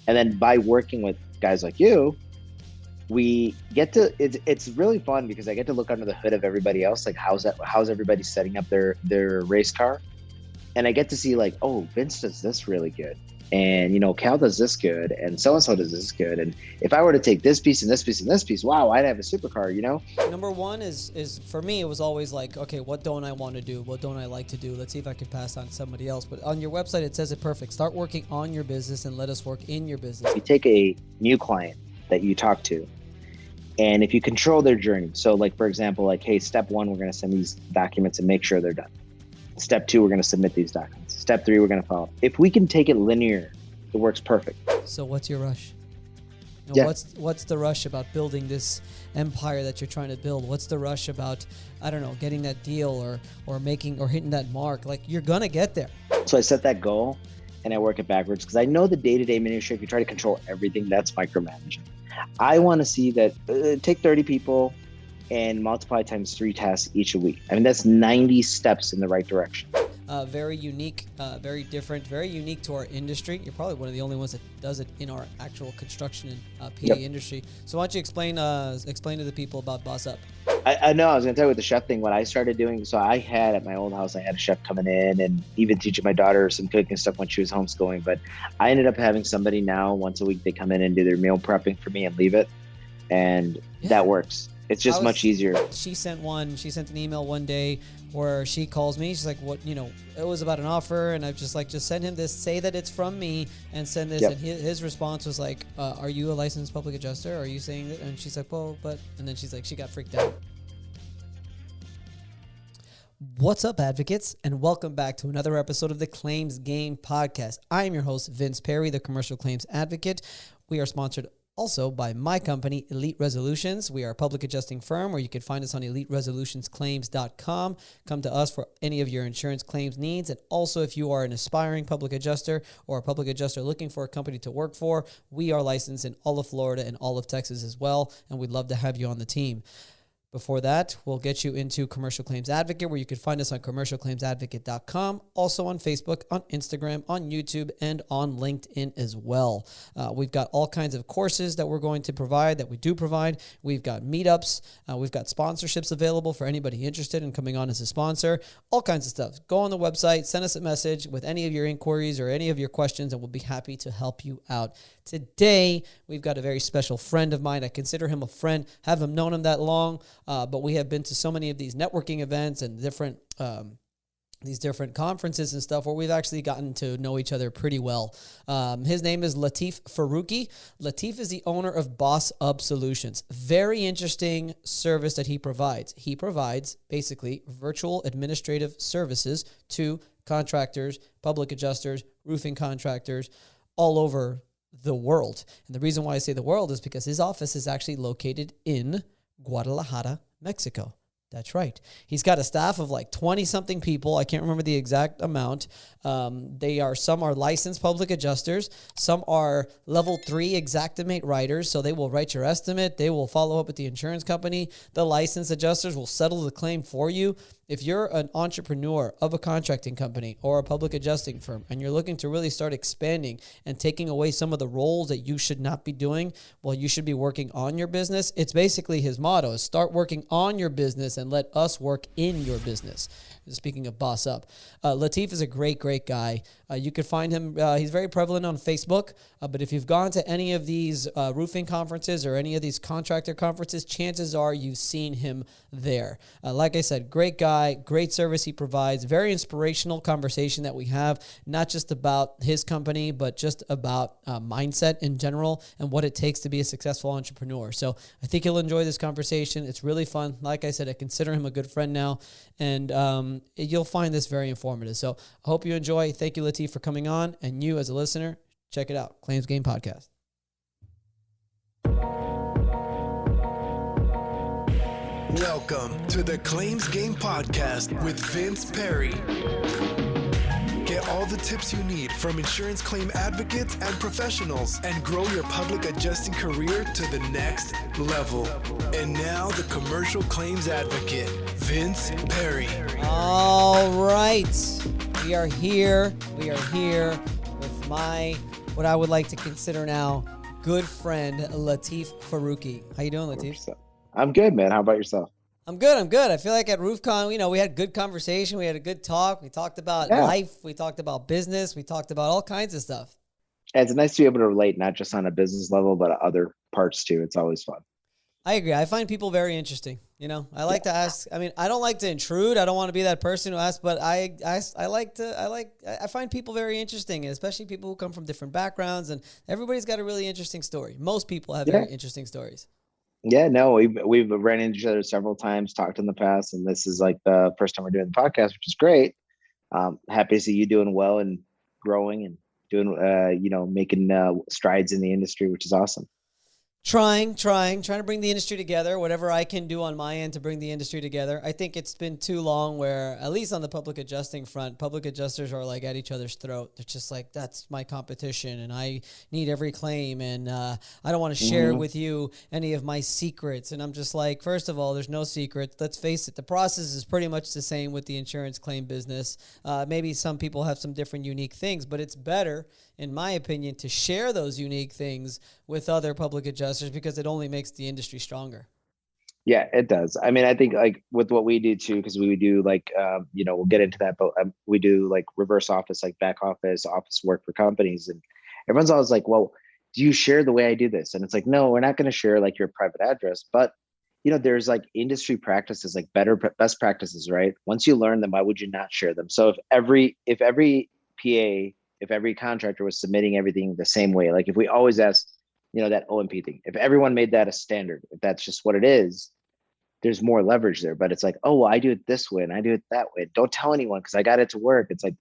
And then by working with guys like you, we get to, it's really fun because I get to look under the hood of everybody else. Like how's everybody setting up their race car? And I get to see like, oh, Vince does this really good. And, you know, Cal does this good, and so-and-so does this good. And if I were to take this piece and this piece and this piece, wow, I'd have a supercar, you know? Number one is for me, it was always like, okay, what don't I want to do? What don't I like to do? Let's see if I can pass on to somebody else. But on your website, it says it perfect. Start working on your business and let us work in your business. You take a new client that you talk to, and if you control their journey, so like, for example, like, hey, step one, we're going to send these documents and make sure they're done. Step two, we're going to submit these documents. Step three, we're going to follow. If we can take it linear, it works perfect. So what's your rush? You know, Yeah. What's the rush about building this empire that you're trying to build? What's the rush about, I don't know, getting that deal or making or hitting that mark? Like, you're going to get there. So I set that goal and I work it backwards because I know the day-to-day minutia, if you try to control everything, that's micromanaging. I want to see that take 30 people and multiply times 3 tasks each a week. I mean, that's 90 steps in the right direction. Very unique, very different, very unique to our industry. You're probably one of the only ones that does it in our actual construction and PA industry. So why don't you explain to the people about Boss Up? I know, I was going to tell you with the chef thing, what I started doing. So I had at my old house, I had a chef coming in and even teaching my daughter some cooking stuff when she was homeschooling. But I ended up having somebody now once a week, they come in and do their meal prepping for me and leave it. And that works. It's just much easier. She sent an email one day where she calls me. She's like, what, you know, it was about an offer. And I'm just like, just send him this, say that it's from me and send this. Yep. And his response was like, are you a licensed public adjuster? Are you saying that? And she's like, well, but, and then she's like, she got freaked out. What's up, advocates, and welcome back to another episode of the Claims Game Podcast. I am your host, Vince Perry, the Commercial Claims Advocate. We are sponsored also by my company, Elite Resolutions. We are a public adjusting firm where you can find us on eliteresolutionsclaims.com. Come to us for any of your insurance claims needs. And also, if you are an aspiring public adjuster or a public adjuster looking for a company to work for, we are licensed in all of Florida and all of Texas as well, and we'd love to have you on the team. Before that, we'll get you into Commercial Claims Advocate, where you can find us on commercialclaimsadvocate.com, also on Facebook, on Instagram, on YouTube, and on LinkedIn as well. We've got all kinds of courses that we're going to provide, that we do provide. We've got meetups. We've got sponsorships available for anybody interested in coming on as a sponsor, all kinds of stuff. Go on the website, send us a message with any of your inquiries or any of your questions, and we'll be happy to help you out. Today, we've got a very special friend of mine. I consider him a friend, haven't known him that long, but we have been to so many of these networking events and these different conferences and stuff where we've actually gotten to know each other pretty well. His name is Lateef Farooqui. Lateef is the owner of Boss Up Solutions. Very interesting service that he provides. He provides basically virtual administrative services to contractors, public adjusters, roofing contractors all over the world. And the reason why I say the world is because his office is actually located in Guadalajara, Mexico. That's right. He's got a staff of like 20-something people. I can't remember the exact amount. Some are licensed public adjusters. Some are level 3 Xactimate writers. So they will write your estimate. They will follow up with the insurance company. The licensed adjusters will settle the claim for you. If you're an entrepreneur of a contracting company or a public adjusting firm and you're looking to really start expanding and taking away some of the roles that you should not be doing, well, you should be working on your business. It's basically his motto is start working on your business and let us work in your business. Speaking of Boss Up, Lateef is a great guy. You can find him. He's very prevalent on Facebook. But if you've gone to any of these roofing conferences or any of these contractor conferences, chances are you've seen him there. Like I said, great guy, great service he provides. Very inspirational conversation that we have, not just about his company, but just about mindset in general and what it takes to be a successful entrepreneur. So I think you'll enjoy this conversation. It's really fun. Like I said, I consider him a good friend now, and you'll find this very informative. So I hope you enjoy. Thank you, Lateef, for coming on. And you, as a listener, check it out. Claims Game Podcast. Welcome to the Claims Game Podcast with Vince Perry. Get all the tips you need from insurance claim advocates and professionals and grow your public adjusting career to the next level. And now the commercial claims advocate, Vince Perry. All right. We are here with my what I would like to consider now good friend Lateef Farooqui. How you doing, Lateef? I'm good, man. How about yourself? I'm good. I feel like at RoofCon, we had good conversation. We had a good talk. We talked about life. We talked about business. We talked about all kinds of stuff. It's nice to be able to relate, not just on a business level, but other parts too. It's always fun. I agree. I find people very interesting. I like to ask. I mean, I don't like to intrude. I don't want to be that person who asks, but I find people very interesting, and especially people who come from different backgrounds, and everybody's got a really interesting story. Most people have very interesting stories. Yeah, no, we've ran into each other several times, talked in the past, and this is like the first time we're doing the podcast, which is great. Happy to see you doing well and growing and doing, making strides in the industry, which is awesome. Trying to bring the industry together, whatever I can do on my end to bring the industry together. I think it's been too long where, at least on the public adjusting front, public adjusters are like at each other's throat. They're just like, that's my competition and I need every claim and I don't want to share with you any of my secrets. And I'm just like, first of all, there's no secrets. Let's face it. The process is pretty much the same with the insurance claim business. Maybe some people have some different unique things, but it's better, in my opinion, to share those unique things with other public adjusters because it only makes the industry stronger. Yeah, it does. I mean, I think like with what we do too, because we do like, we'll get into that, but we do like reverse office, like back office work for companies. And everyone's always like, well, do you share the way I do this? And it's like, no, we're not going to share like your private address, but there's like industry practices, like best practices, right? Once you learn them, why would you not share them? So if every PA, if every contractor was submitting everything the same way, like if we always ask, that OMP thing, if everyone made that a standard, if that's just what it is, there's more leverage there. But it's like, oh, well, I do it this way and I do it that way. Don't tell anyone because I got it to work. It's like,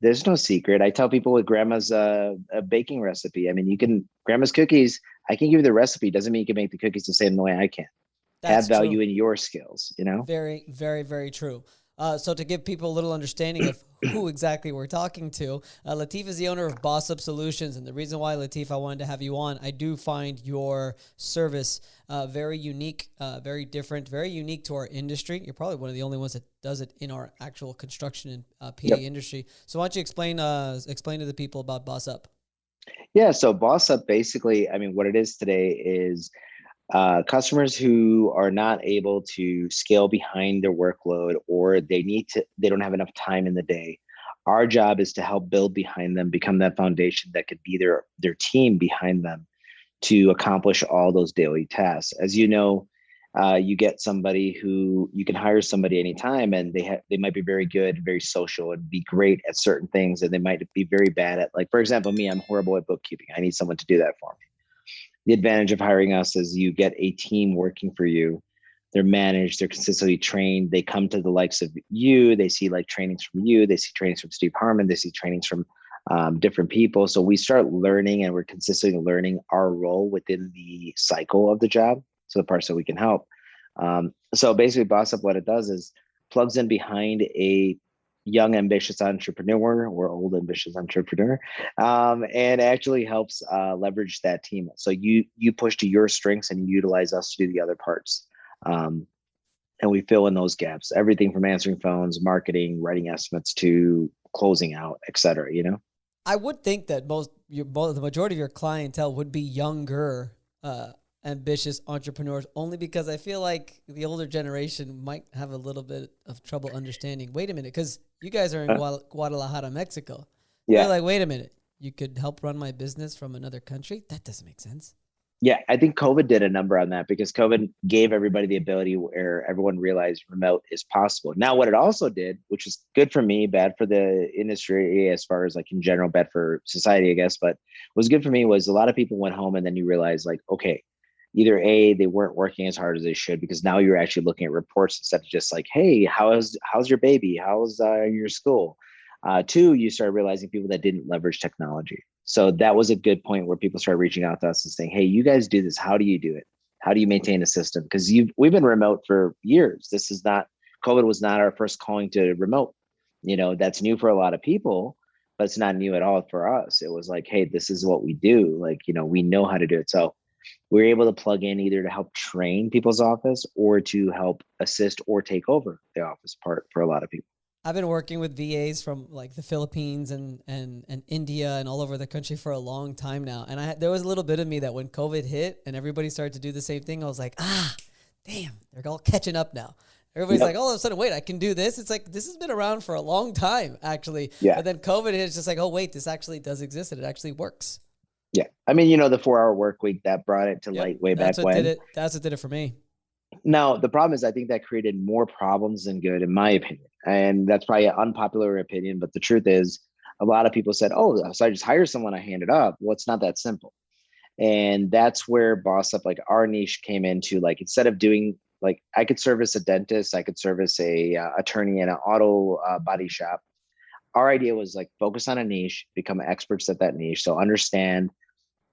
there's no secret. I tell people with grandma's a baking recipe. I mean, grandma's cookies, I can give you the recipe. Doesn't mean you can make the cookies the same way I can. That's add value in your skills, Very, very, very true. So to give people a little understanding of who exactly we're talking to, Lateef is the owner of Boss Up Solutions. And the reason why, Lateef, I wanted to have you on, I do find your service very unique, very different, very unique to our industry. You're probably one of the only ones that does it in our actual construction and PA industry. So why don't you explain to the people about Boss Up? Yeah, so Boss Up, basically, I mean, what it is today is customers who are not able to scale behind their workload, or they don't have enough time in the day. Our job is to help build behind them, become that foundation that could be their team behind them to accomplish all those daily tasks. As you know, you get somebody who you can hire somebody anytime, and they might be very good, very social, and be great at certain things, and they might be very bad at, like, for example, me, I'm horrible at bookkeeping. I need someone to do that for me. The advantage of hiring us is you get a team working for you. They're managed, they're consistently trained. They come to the likes of you. They see like trainings from you. They see trainings from Steve Harmon. They see trainings from different people. So we start learning, and we're consistently learning our role within the cycle of the job. So the parts that we can help. So basically, Boss Up, what it does is plugs in behind a young, ambitious entrepreneur or old, ambitious entrepreneur, and actually helps leverage that team. So you push to your strengths and you utilize us to do the other parts. And we fill in those gaps, everything from answering phones, marketing, writing estimates to closing out, et cetera, I would think that the majority of your clientele would be younger, ambitious entrepreneurs, only because I feel like the older generation might have a little bit of trouble understanding. Wait a minute, because you guys are in Guadalajara, Mexico. Yeah. You're like, wait a minute, you could help run my business from another country? That doesn't make sense. Yeah, I think COVID did a number on that, because COVID gave everybody the ability where everyone realized remote is possible. Now, what it also did, which is good for me, bad for the industry as far as like in general, bad for society, I guess, but was good for me was a lot of people went home, and then you realize like, okay, either A, they weren't working as hard as they should, because now you're actually looking at reports instead of just like, hey, how's your baby? How's your school? Two, you start realizing people that didn't leverage technology. So that was a good point where people started reaching out to us and saying, hey, you guys do this. How do you do it? How do you maintain a system? Because we've been remote for years. COVID was not our first calling to remote. That's new for a lot of people, but it's not new at all for us. It was like, hey, this is what we do. Like, we know how to do it. So we're able to plug in either to help train people's office or to help assist or take over the office part for a lot of people. I've been working with VAs from like the Philippines and India and all over the country for a long time now. And there was a little bit of me that when COVID hit and everybody started to do the same thing, I was like, damn, they're all catching up now. Everybody's like, all of a sudden, wait, I can do this. It's like, this has been around for a long time, actually. Yeah. But then COVID hit, it's just like, oh, wait, this actually does exist and it actually works. Yeah. I mean, the 4-hour work week, that brought it to light way back when. That's what did it for me. Now, the problem is I think that created more problems than good, in my opinion. And that's probably an unpopular opinion. But the truth is, a lot of people said, oh, so I just hire someone, I hand it up. Well, it's not that simple. And that's where Boss Up, like our niche came into, like, instead of doing, like, I could service a dentist, I could service a attorney in an auto body shop. Our idea was like focus on a niche, become experts at that niche. So understand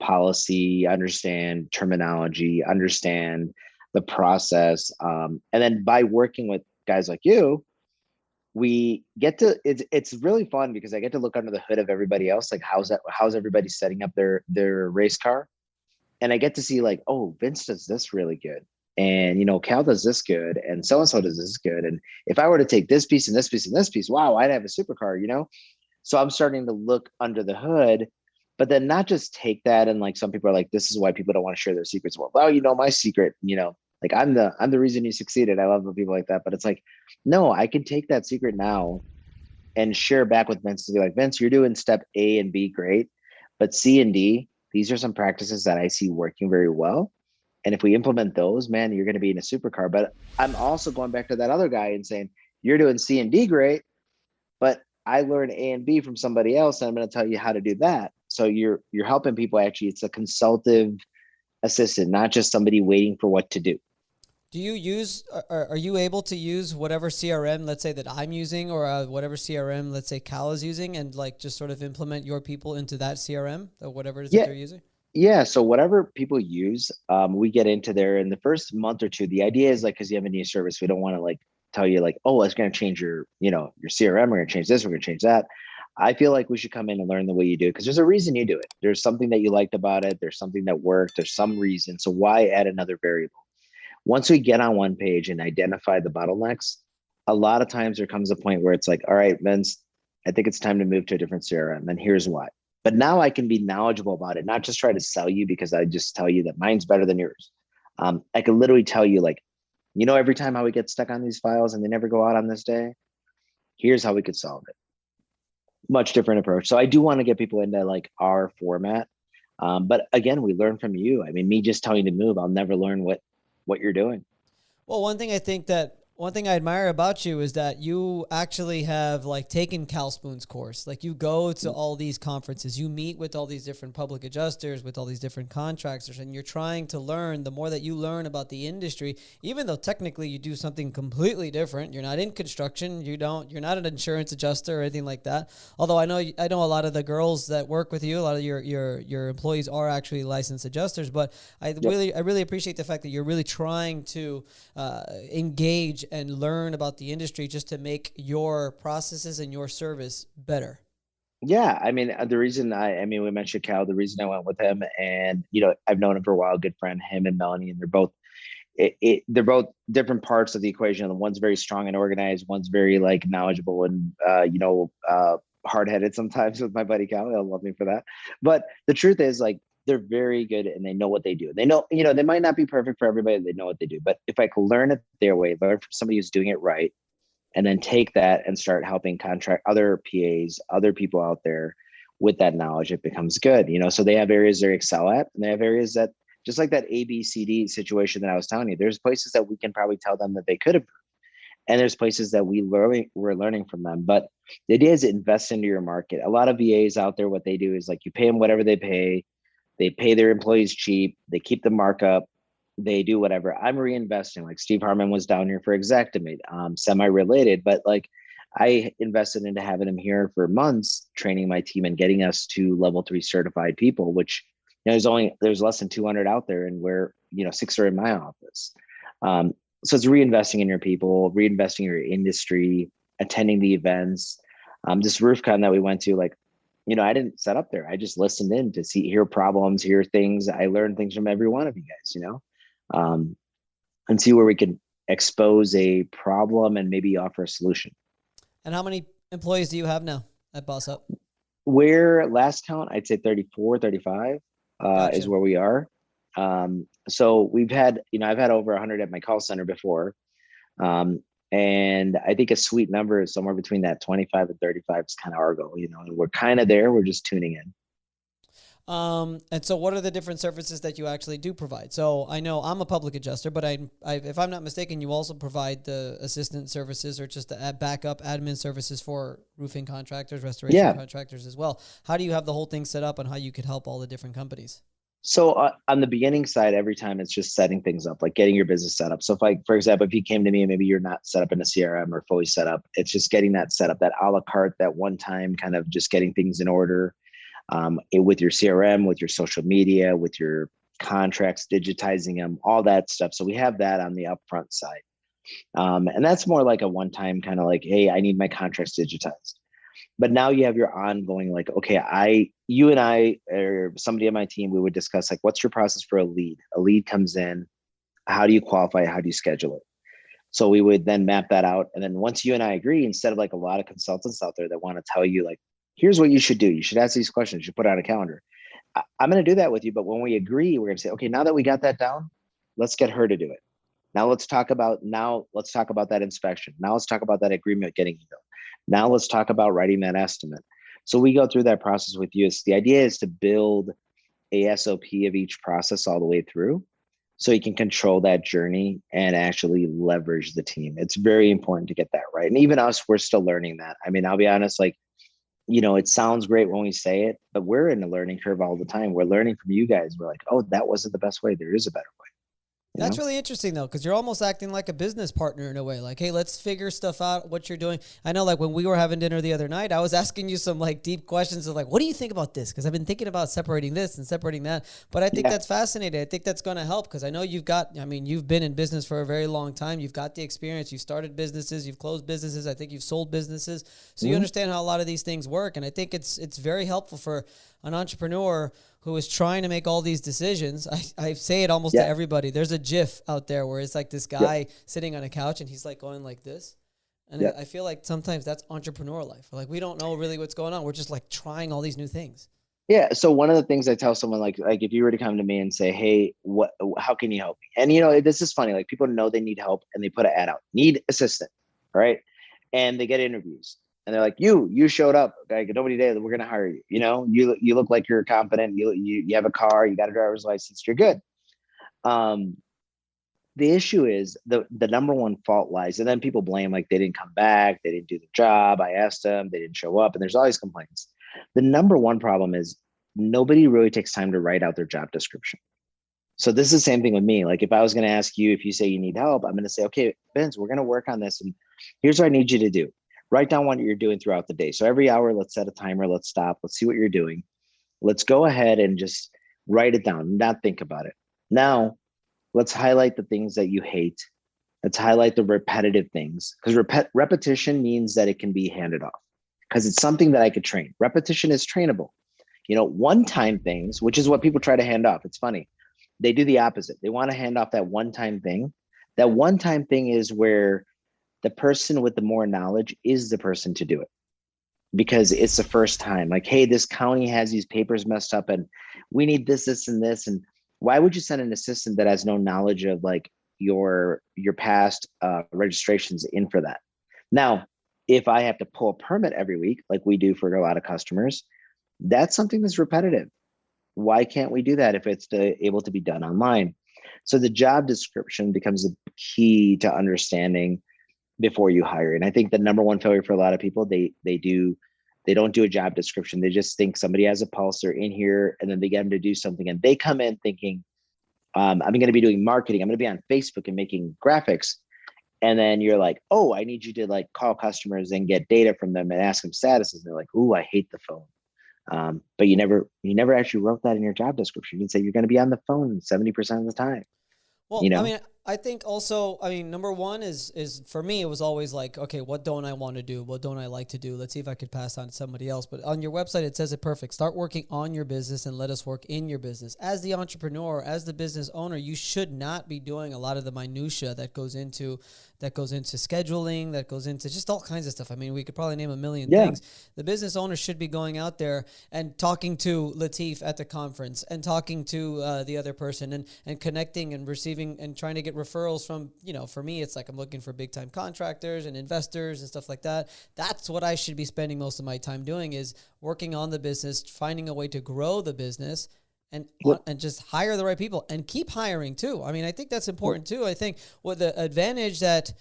policy, understand terminology, understand the process. And then by working with guys like you, we get to, it's really fun because I get to look under the hood of everybody else. Like how's everybody setting up their race car? And I get to see like, oh, Vince does this really good. And, Cal does this good. And so-and-so does this good. And if I were to take this piece and this piece and this piece, wow, I'd have a supercar, So I'm starting to look under the hood, but then not just take that. And like, some people are like, this is why people don't want to share their secrets. Well, my secret, like I'm the reason you succeeded. I love the people like that, but it's like, no, I can take that secret now and share back with Vince to be like, Vince, you're doing step A and B great, but C and D, these are some practices that I see working very well. And if we implement those, man, you're going to be in a supercar. But I'm also going back to that other guy and saying, you're doing C and D great, but I learned A and B from somebody else, and I'm going to tell you how to do that. So you're helping people. Actually, it's a consultative assistant, not just somebody waiting for what to do. Do you use, are you able to use whatever CRM, let's say that I'm using, or whatever CRM, let's say Cal is using, and like just sort of implement your people into that CRM or whatever it is that they're using? Yeah. So whatever people use, we get into there in the first month or two. The idea is like, because you have a new service, we don't want to like tell you like, oh, it's going to change your CRM. We're going to change this. We're going to change that. I feel like we should come in and learn the way you do it, because there's a reason you do it. There's something that you liked about it. There's something that worked. There's some reason. So why add another variable? Once we get on one page and identify the bottlenecks, a lot of times there comes a point where it's like, all right, Vince, I think it's time to move to a different CRM. And here's why. But now I can be knowledgeable about it, not just try to sell you because I just tell you that mine's better than yours. I can literally tell you like, every time how we get stuck on these files and they never go out on this day, here's how we could solve it. Much different approach. So I do want to get people into like our format. But again, we learn from you. I mean, me just telling you to move, I'll never learn what you're doing. Well, one thing I admire about you is that you actually have like taken Cal Spoon's course. Like you go to all these conferences, you meet with all these different public adjusters, with all these different contractors, and you're trying to learn. The more that you learn about the industry, even though technically you do something completely different, you're not in construction, you're not an insurance adjuster or anything like that. Although I know a lot of the girls that work with you, a lot of your employees are actually licensed adjusters, but I really appreciate the fact that you're really trying to engage and learn about the industry just to make your processes and your service better. Yeah. I mean, the reason we mentioned Cal, the reason I went with him, and, I've known him for a while, good friend, him and Melanie, and they're both different parts of the equation. The one's very strong and organized. One's very like knowledgeable and, hard-headed sometimes with my buddy Cal. He'll love me for that. But the truth is like, they're very good and they know what they do. They know, they might not be perfect for everybody. They know what they do. But if I could learn it their way, learn from somebody who's doing it right, and then take that and start helping contract other PAs, other people out there with that knowledge, it becomes good. So they have areas they excel at, and they have areas that, just like that ABCD situation that I was telling you, there's places that we can probably tell them that they could have, and there's places that we're learning from them. But the idea is invest into your market. A lot of VAs out there, what they do is like, you pay them whatever they pay. They pay their employees cheap. They keep the markup. They do whatever. I'm reinvesting. Like Steve Harmon was down here for Exactimate, semi-related, but like I invested into having him here for months, training my team and getting us to level 3 certified people, which there's less than 200 out there, and we're 6 are in my office. So it's reinvesting in your people, reinvesting in your industry, attending the events. This RoofCon that we went to, like, I didn't set up there. I just listened in to hear problems, hear things. I learned things from every one of you guys, and see where we can expose a problem and maybe offer a solution. And how many employees do you have now at Boss Up? We're last count, I'd say 34, 35 is Gotcha. where we are. So we've had, I've had over 100 at my call center before. And I think a sweet number is somewhere between that 25 and 35 is kind of our goal, and we're kind of there. We're just tuning in. And so what are the different services that you actually do provide? So I know I'm a public adjuster, but if I'm not mistaken, you also provide the assistant services or just the backup admin services for roofing contractors, restoration contractors as well. How do you have the whole thing set up and how you could help all the different companies? So on the beginning side, every time it's just setting things up, like getting your business set up. So for example, if you came to me and maybe you're not set up in a CRM or fully set up, it's just getting that set up, that a la carte, that one time kind of just getting things in order. With your CRM, with your social media, with your contracts, digitizing them, all that stuff. So we have that on the upfront side. And that's more like a one-time kind of like, hey, I need my contracts digitized. But now you have your ongoing, like, okay, you and I or somebody on my team, we would discuss like, what's your process for a lead? A lead comes in, how do you qualify it? How do you schedule it? So we would then map that out. And then once you and I agree, instead of like a lot of consultants out there that want to tell you like, here's what you should do. You should ask these questions. You should put it on a calendar. I'm going to do that with you. But when we agree, we're going to say, okay, now that we got that down, let's get her to do it. Now let's talk about that inspection. Now let's talk about that agreement getting built. Now let's talk about writing that estimate. So we go through that process with you. The idea is to build a SOP of each process all the way through so you can control that journey and actually leverage the team. It's very important to get that right. And even us, we're still learning that. I mean, I'll be honest, like, it sounds great when we say it, but we're in a learning curve all the time. We're learning from you guys. We're like, oh, that wasn't the best way. There is a better way. That's really interesting, though, because you're almost acting like a business partner in a way. Like, hey, let's figure stuff out, what you're doing. I know, like, when we were having dinner the other night, I was asking you some, like, deep questions of, like, what do you think about this? Because I've been thinking about separating this and separating that. But I think that's fascinating. I think that's going to help because I know you've been in business for a very long time. You've got the experience. You've started businesses. You've closed businesses. I think you've sold businesses. So you understand how a lot of these things work. And I think it's very helpful for an entrepreneur who is trying to make all these decisions. I say it almost to everybody. There's a GIF out there where it's like this guy sitting on a couch and he's like going like this. And I feel like sometimes that's entrepreneur life. Like we don't know really what's going on. We're just like trying all these new things. Yeah. So one of the things I tell someone, like if you were to come to me and say, hey, how can you help me? And this is funny. Like people know they need help and they put an ad out, need assistant. Right. And they get interviews. And they're like, you showed up. Like nobody did. We're gonna hire you. You look like you're confident. You have a car. You got a driver's license. You're good. The issue is the number one fault lies, and then people blame like they didn't come back, they didn't do the job. I asked them, they didn't show up, and there's always complaints. The number one problem is nobody really takes time to write out their job description. So this is the same thing with me. Like if I was going to ask you if you say you need help, I'm going to say, okay, Vince, we're going to work on this, and here's what I need you to do. Write down what you're doing throughout the day. So every hour, let's set a timer. Let's stop. Let's see what you're doing. Let's go ahead and just write it down, not think about it. Now, let's highlight the things that you hate. Let's highlight the repetitive things because repetition means that it can be handed off because it's something that I could train. Repetition is trainable. One-time things, which is what people try to hand off. It's funny. They do the opposite. They want to hand off that one-time thing. That one-time thing is where the person with the more knowledge is the person to do it because it's the first time. Like, hey, this county has these papers messed up and we need this, this, and this. And why would you send an assistant that has no knowledge of like your past registrations in for that? Now, if I have to pull a permit every week, like we do for a lot of customers, that's something that's repetitive. Why can't we do that if it's able to be done online? So the job description becomes a key to understanding before you hire. And I think the number one failure for a lot of people, they don't do a job description. They just think somebody has a pulse, they're in here, and then they get them to do something. And they come in thinking, I'm going to be doing marketing. I'm going to be on Facebook and making graphics. And then you're like, oh, I need you to like call customers and get data from them and ask them statuses. And they're like, ooh, I hate the phone. But you never actually wrote that in your job description. You didn't say you're going to be on the phone 70% of the time. Well, I mean, I think also, I mean, number one is for me, it was always like, okay, what don't I want to do? What don't I like to do? Let's see if I could pass on to somebody else. But on your website, it says it perfect. Start working on your business and let us work in your business. As the entrepreneur, as the business owner, you should not be doing a lot of the minutia that goes into scheduling, that goes into just all kinds of stuff. I mean, we could probably name a million things. The business owner should be going out there and talking to Lateef at the conference and talking to the other person and connecting and receiving and trying to get referrals from, for me, it's like I'm looking for big time contractors and investors and stuff like that. That's what I should be spending most of my time doing, is working on the business, finding a way to grow the business, and just hire the right people and keep hiring too. I mean, I think that's important too. I think what the advantage that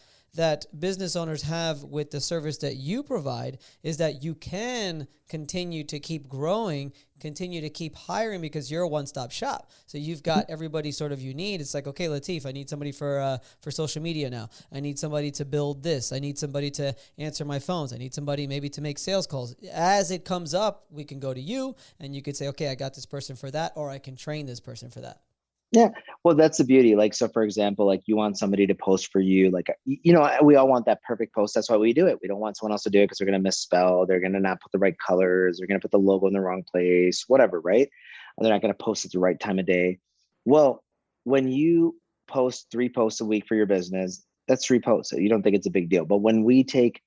business owners have with the service that you provide is that you can continue to keep growing, continue to keep hiring, because you're a one-stop shop. So you've got everybody sort of you need. It's like, okay, Lateef, I need somebody for social media now. I need somebody to build this. I need somebody to answer my phones. I need somebody maybe to make sales calls. As it comes up, we can go to you and you could say, okay, I got this person for that, or I can train this person for that. Yeah. Well, that's the beauty. Like, so for example, like you want somebody to post for you, like, we all want that perfect post. That's why we do it. We don't want someone else to do it because they're going to misspell. They're going to not put the right colors. They're going to put the logo in the wrong place, whatever. Right. And they're not going to post at the right time of day. Well, when you post 3 posts a week for your business, that's 3 posts. You don't think it's a big deal. But when we take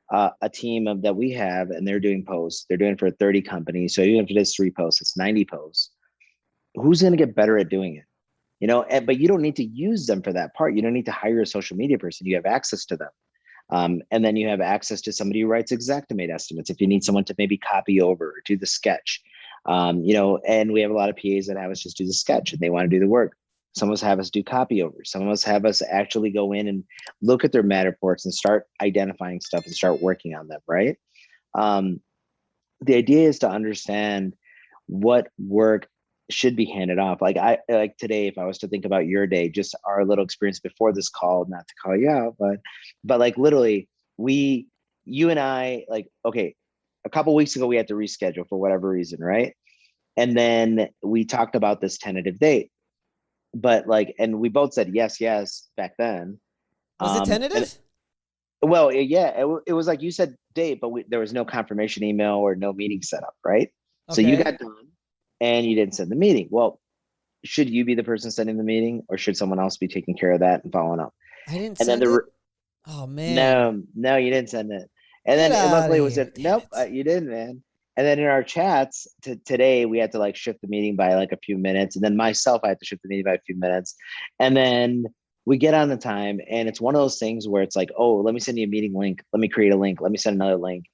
a team that we have and they're doing posts, they're doing it for 30 companies. So even if it is 3 posts, it's 90 posts. Who's going to get better at doing it? But you don't need to use them for that part. You don't need to hire a social media person. You have access to them. And then you have access to somebody who writes Xactimate estimates. If you need someone to maybe copy over or do the sketch, and we have a lot of PAs that have us just do the sketch and they want to do the work. Some of us have us do copy over. Some of us have us actually go in and look at their Matterports and start identifying stuff and start working on them, right? The idea is to understand what work should be handed off. Like today, if I was to think about your day, just our little experience before this call, not to call you out, but like literally you and I, like, okay, a couple of weeks ago, we had to reschedule for whatever reason. Right. And then we talked about this tentative date, but and we both said, yes, back then. Was it tentative? Well, yeah, it was like you said date, but there was no confirmation email or no meeting set up. Right. Okay. So you got done. And you didn't send the meeting. Well, should you be the person sending the meeting, or should someone else be taking care of that and following up? I didn't send it? Oh, man. No, you didn't send it. And then luckily it was nope, you didn't, man. And then in our chats today, we had to shift the meeting by a few minutes. And then myself, I had to shift the meeting by a few minutes. And then we get on the time, and it's one of those things where it's like, oh, let me send you a meeting link. Let me create a link. Let me send another link.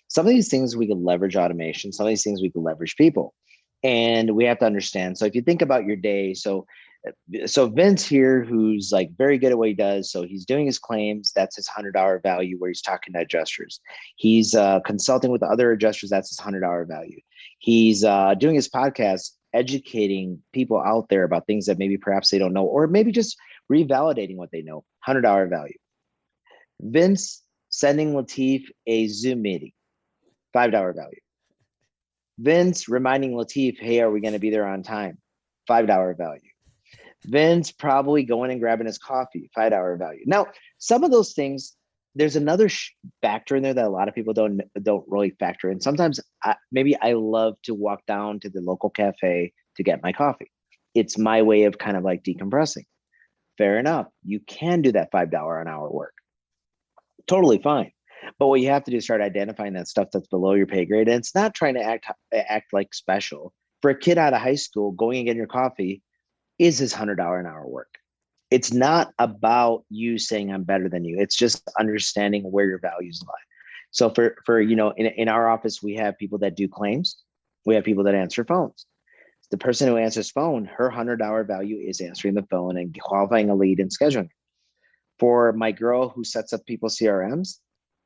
Some of these things we can leverage automation. Some of these things we can leverage people. And we have to understand. So if you think about your day, so Vince here, who's very good at what he does. So he's doing his claims. That's his $100 value, where he's talking to adjusters. He's consulting with other adjusters. That's his $100 value. He's doing his podcast, educating people out there about things that maybe perhaps they don't know, or maybe just revalidating what they know. $100 value. Vince sending Lateef a Zoom meeting, $5 value. Vince reminding Lateef, hey, are we going to be there on time? $5 value. Vince probably going and grabbing his coffee, $5 value. Now, some of those things, there's another factor in there that a lot of people don't really factor in. Sometimes I love to walk down to the local cafe to get my coffee. It's my way of kind of decompressing. Fair enough. You can do that $5 an hour work. Totally fine. But what you have to do is start identifying that stuff that's below your pay grade. And it's not trying to act like special. For a kid out of high school, going and getting your coffee is his $100 an hour work. It's not about you saying I'm better than you. It's just understanding where your values lie. So for in our office, we have people that do claims. We have people that answer phones. The person who answers phone, her $100 value is answering the phone and qualifying a lead and scheduling. For my girl who sets up people's CRMs,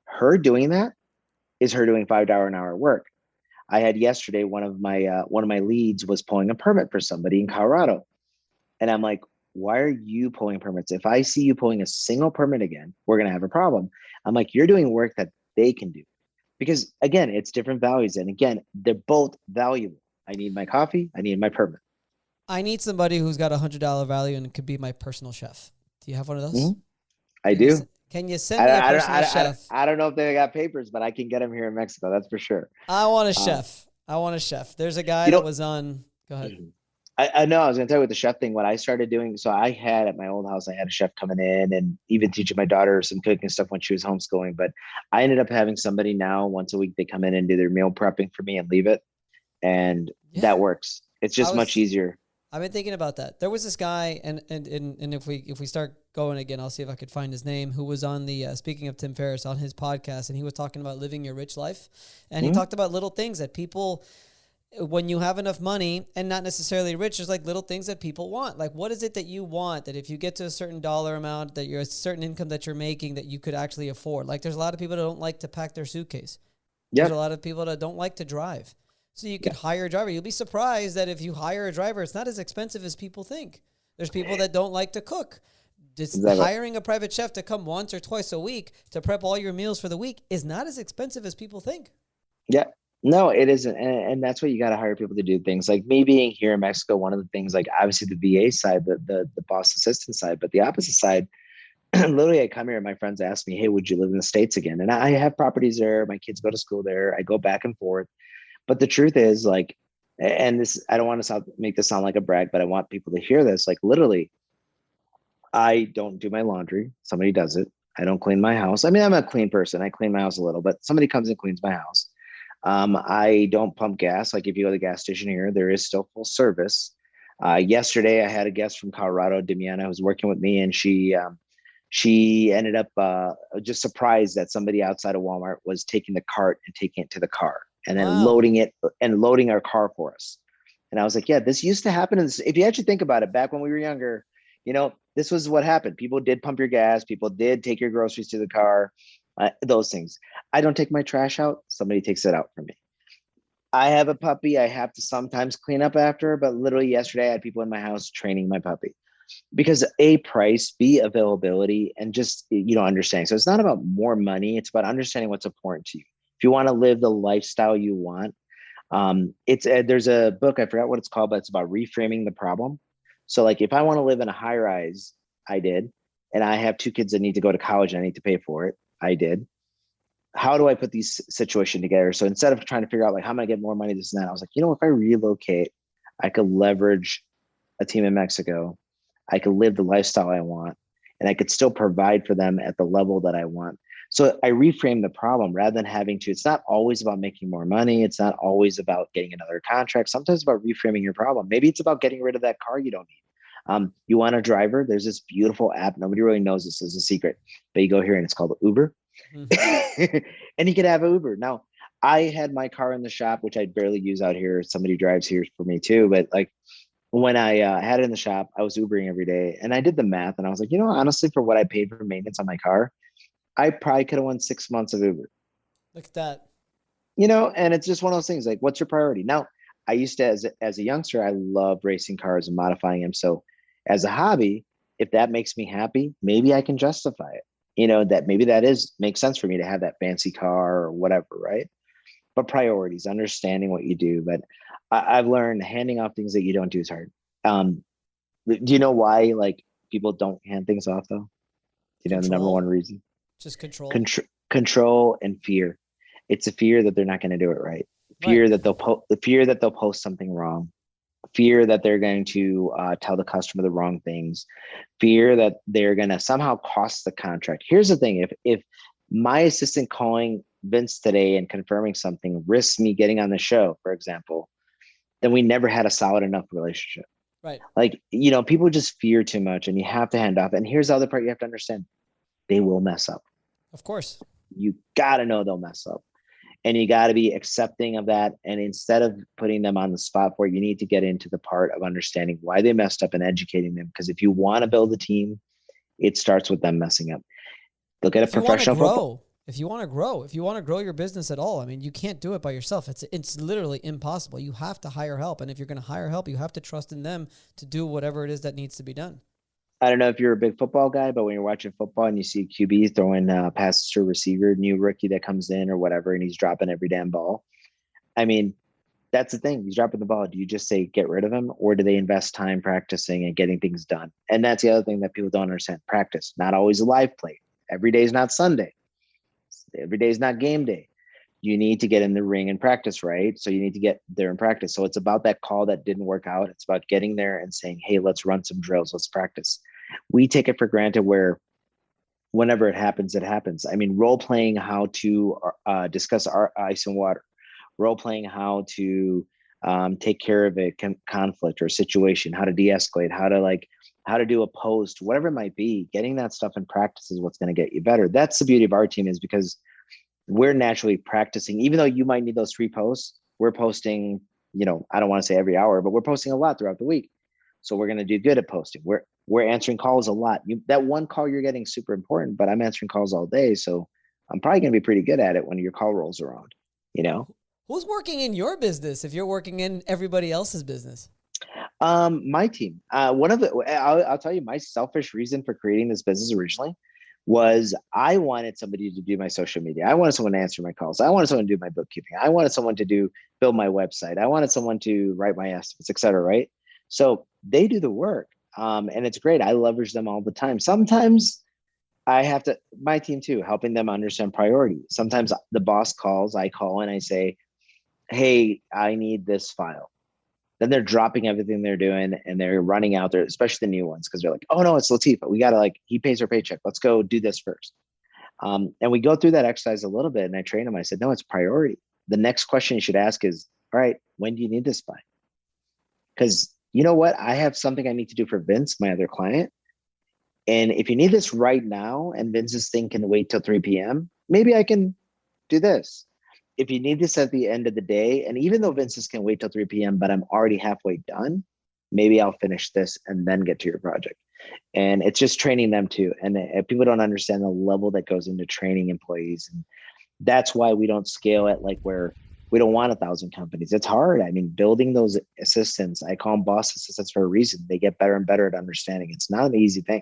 her doing that is her doing $5 an hour work. I had yesterday, one of my leads was pulling a permit for somebody in Colorado. And I'm like, why are you pulling permits? If I see you pulling a single permit again, we're going to have a problem. I'm like, you're doing work that they can do. Because again, it's different values. And again, they're both valuable. I need my coffee. I need my permit. I need somebody who's got $100 value and could be my personal chef. Do you have one of those? Mhm. I do. Can you send me a personal chef? I don't know if they got papers, but I can get them here in Mexico. That's for sure. I want a chef. I want a chef. There's a guy You that know, was on. Go ahead. I know I was going to tell you with the chef thing. What I started doing, so I had at my old house, I had a chef coming in and even teaching my daughter some cooking stuff when she was homeschooling. But I ended up having somebody now once a week. They come in and do their meal prepping for me and leave it, and that works. It's just much easier. I've been thinking about that. There was this guy, and if we start going again, I'll see if I could find his name. Who was on the speaking of Tim Ferriss on his podcast, and he was talking about living your rich life, and he talked about little things that people, when you have enough money and not necessarily rich, there's like little things that people want. Like, what is it that you want that if you get to a certain dollar amount, that you're a certain income that you're making, that you could actually afford? Like, there's a lot of people that don't like to pack their suitcase. There's a lot of people that don't like to drive. So you could hire a driver. You'll be surprised that if you hire a driver, it's not as expensive as people think. There's people that don't like to cook. Just hiring a private chef to come once or twice a week to prep all your meals for the week is not as expensive as people think. Yeah. No, it isn't. And that's what you got to hire people to do things. Like me being here in Mexico, one of the things, like obviously the VA side, the boss assistant side, but the opposite side, literally I come here and my friends ask me, hey, would you live in the States again? And I have properties there. My kids go to school there. I go back and forth. But the truth is, like, and this, I don't want to make this sound like a brag, but I want people to hear this. Like, literally, I don't do my laundry. Somebody does it. I don't clean my house. I mean, I'm a clean person. I clean my house a little, but somebody comes and cleans my house. I don't pump gas. Like, if you go to the gas station here, there is still full service. Yesterday, I had a guest from Colorado, Demiana, who was working with me, and she ended up just surprised that somebody outside of Walmart was taking the cart and taking it to the car. And then loading our car for us. And I was like, yeah, this used to happen. If you actually think about it, back when we were younger, this was what happened. People did pump your gas. People did take your groceries to the car, those things. I don't take my trash out. Somebody takes it out for me. I have a puppy. I have to sometimes clean up after, but literally yesterday I had people in my house training my puppy because A, price, B, availability, and just, understanding. So it's not about more money. It's about understanding what's important to you. If you want to live the lifestyle you want, there's a book, I forgot what it's called, but it's about reframing the problem. So like, if I want to live in a high rise, I did, and I have 2 kids that need to go to college and I need to pay for it, I did. How do I put these situations together? So instead of trying to figure out like, how am I get more money, this and that, I was like, if I relocate, I could leverage a team in Mexico. I could live the lifestyle I want, and I could still provide for them at the level that I want. So I reframe the problem rather than having to, it's not always about making more money. It's not always about getting another contract. Sometimes it's about reframing your problem. Maybe it's about getting rid of that car you don't need. You want a driver? There's this beautiful app. Nobody really knows this is a secret, but you go here and it's called Uber. Mm-hmm. And you could have Uber. Now, I had my car in the shop, which I barely use out here. Somebody drives here for me too. But like when I had it in the shop, I was Ubering every day, and I did the math and I was like, honestly, for what I paid for maintenance on my car, I probably could have won 6 months of Uber. Look at that. And it's just one of those things. Like, what's your priority? Now, I used to, as a youngster, I love racing cars and modifying them. So as a hobby, if that makes me happy, maybe I can justify it. That maybe makes sense for me to have that fancy car or whatever, right? But priorities, understanding what you do. But I've learned handing off things that you don't do is hard. Do you know why like people don't hand things off though? The number one reason? Just control. Control and fear. It's a fear that they're not going to do it right. Fear that they'll post something wrong. Fear that they're going to tell the customer the wrong things. Fear that they're going to somehow cost the contract. Here's the thing: if my assistant calling Vince today and confirming something risks me getting on the show, for example, then we never had a solid enough relationship. Right. Like people just fear too much, and you have to hand off. And here's the other part you have to understand: they will mess up. Of course. You got to know they'll mess up. And you got to be accepting of that. And instead of putting them on the spot for it, you need to get into the part of understanding why they messed up and educating them. Because if you want to build a team, it starts with them messing up. Look at a professional football. If you want to grow your business at all, I mean, you can't do it by yourself. It's literally impossible. You have to hire help. And if you're going to hire help, you have to trust in them to do whatever it is that needs to be done. I don't know if you're a big football guy, but when you're watching football and you see QB throwing passes to a receiver, new rookie that comes in or whatever, and he's dropping every damn ball. I mean, that's the thing. He's dropping the ball. Do you just say get rid of him, or do they invest time practicing and getting things done? And that's the other thing that people don't understand. Practice, not always a live play. Every day is not Sunday. Every day is not game day. You need to get in the ring and practice, right? So you need to get there and practice. So it's about that call that didn't work out. It's about getting there and saying, hey, let's run some drills. Let's practice. We take it for granted where whenever it happens, it happens. I mean, role playing how to discuss our ice and water, role playing how to take care of a conflict or a situation, how to de-escalate, how to do a post, whatever it might be. Getting that stuff in practice is what's going to get you better. That's the beauty of our team, is because we're naturally practicing. Even though you might need those 3 posts, we're posting, I don't want to say every hour, but we're posting a lot throughout the week. So we're going to do good at posting. We're answering calls a lot. That one call you're getting is super important, but I'm answering calls all day. So I'm probably going to be pretty good at it when your call rolls around, Who's working in your business if you're working in everybody else's business? My team. I'll tell you, my selfish reason for creating this business originally was I wanted somebody to do my social media. I wanted someone to answer my calls. I wanted someone to do my bookkeeping. I wanted someone to build my website. I wanted someone to write my estimates, et cetera, right? So they do the work. And it's great. I leverage them all the time. Sometimes I have to, my team too, helping them understand priority. Sometimes the boss calls, I call and I say, hey, I need this file. Then they're dropping everything they're doing and they're running out there, especially the new ones, because they're like, oh no, it's Lateef. We got to he pays our paycheck. Let's go do this first. And we go through that exercise a little bit and I train them. I said, no, it's priority. The next question you should ask is, all right, when do you need this by? Because you know what? I have something I need to do for Vince, my other client. And if you need this right now and Vince's thing can wait till 3 p.m., maybe I can do this. If you need this at the end of the day, and even though Vince's can wait till 3 p.m., but I'm already halfway done, maybe I'll finish this and then get to your project. And it's just training them too. And people don't understand the level that goes into training employees. And that's why we don't scale at where we don't want 1,000 companies. It's hard. I mean, building those assistants, I call them boss assistants for a reason. They get better and better at understanding. It's not an easy thing.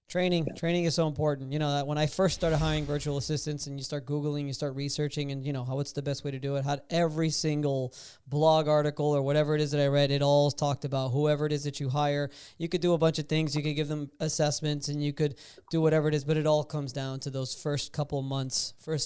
Training is so important. That when I first started hiring virtual assistants and you start Googling, you start researching and what's the best way to do it. Had every single blog article or whatever it is that I read, it all talked about whoever it is that you hire. You could do a bunch of things. You could give them assessments and you could do whatever it is, but it all comes down to those first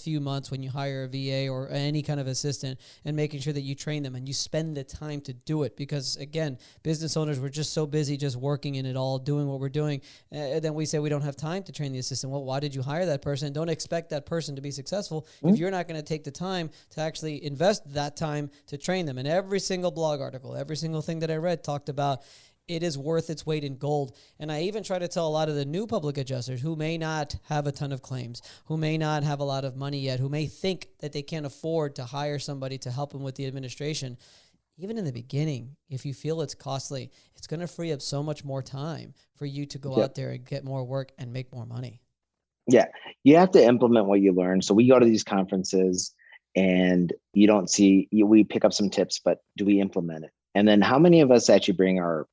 few months when you hire a VA or any kind of assistant and making sure that you train them and you spend the time to do it. Because again, business owners, we're just so busy just working in it all, doing what we're doing. And then we say we don't have time to train the assistant. Well, why did you hire that person? Don't expect that person to be successful if you're not going to take the time to actually invest that time to train them. And every single blog article, every single thing that I read talked about it is worth its weight in gold. And I even try to tell a lot of the new public adjusters who may not have a ton of claims, who may not have a lot of money yet, who may think that they can't afford to hire somebody to help them with the administration. Even in the beginning, if you feel it's costly, it's going to free up so much more time for you to go out there and get more work and make more money. Yeah. You have to implement what you learn. So we go to these conferences and we pick up some tips, but do we implement it? And then how many of us actually bring our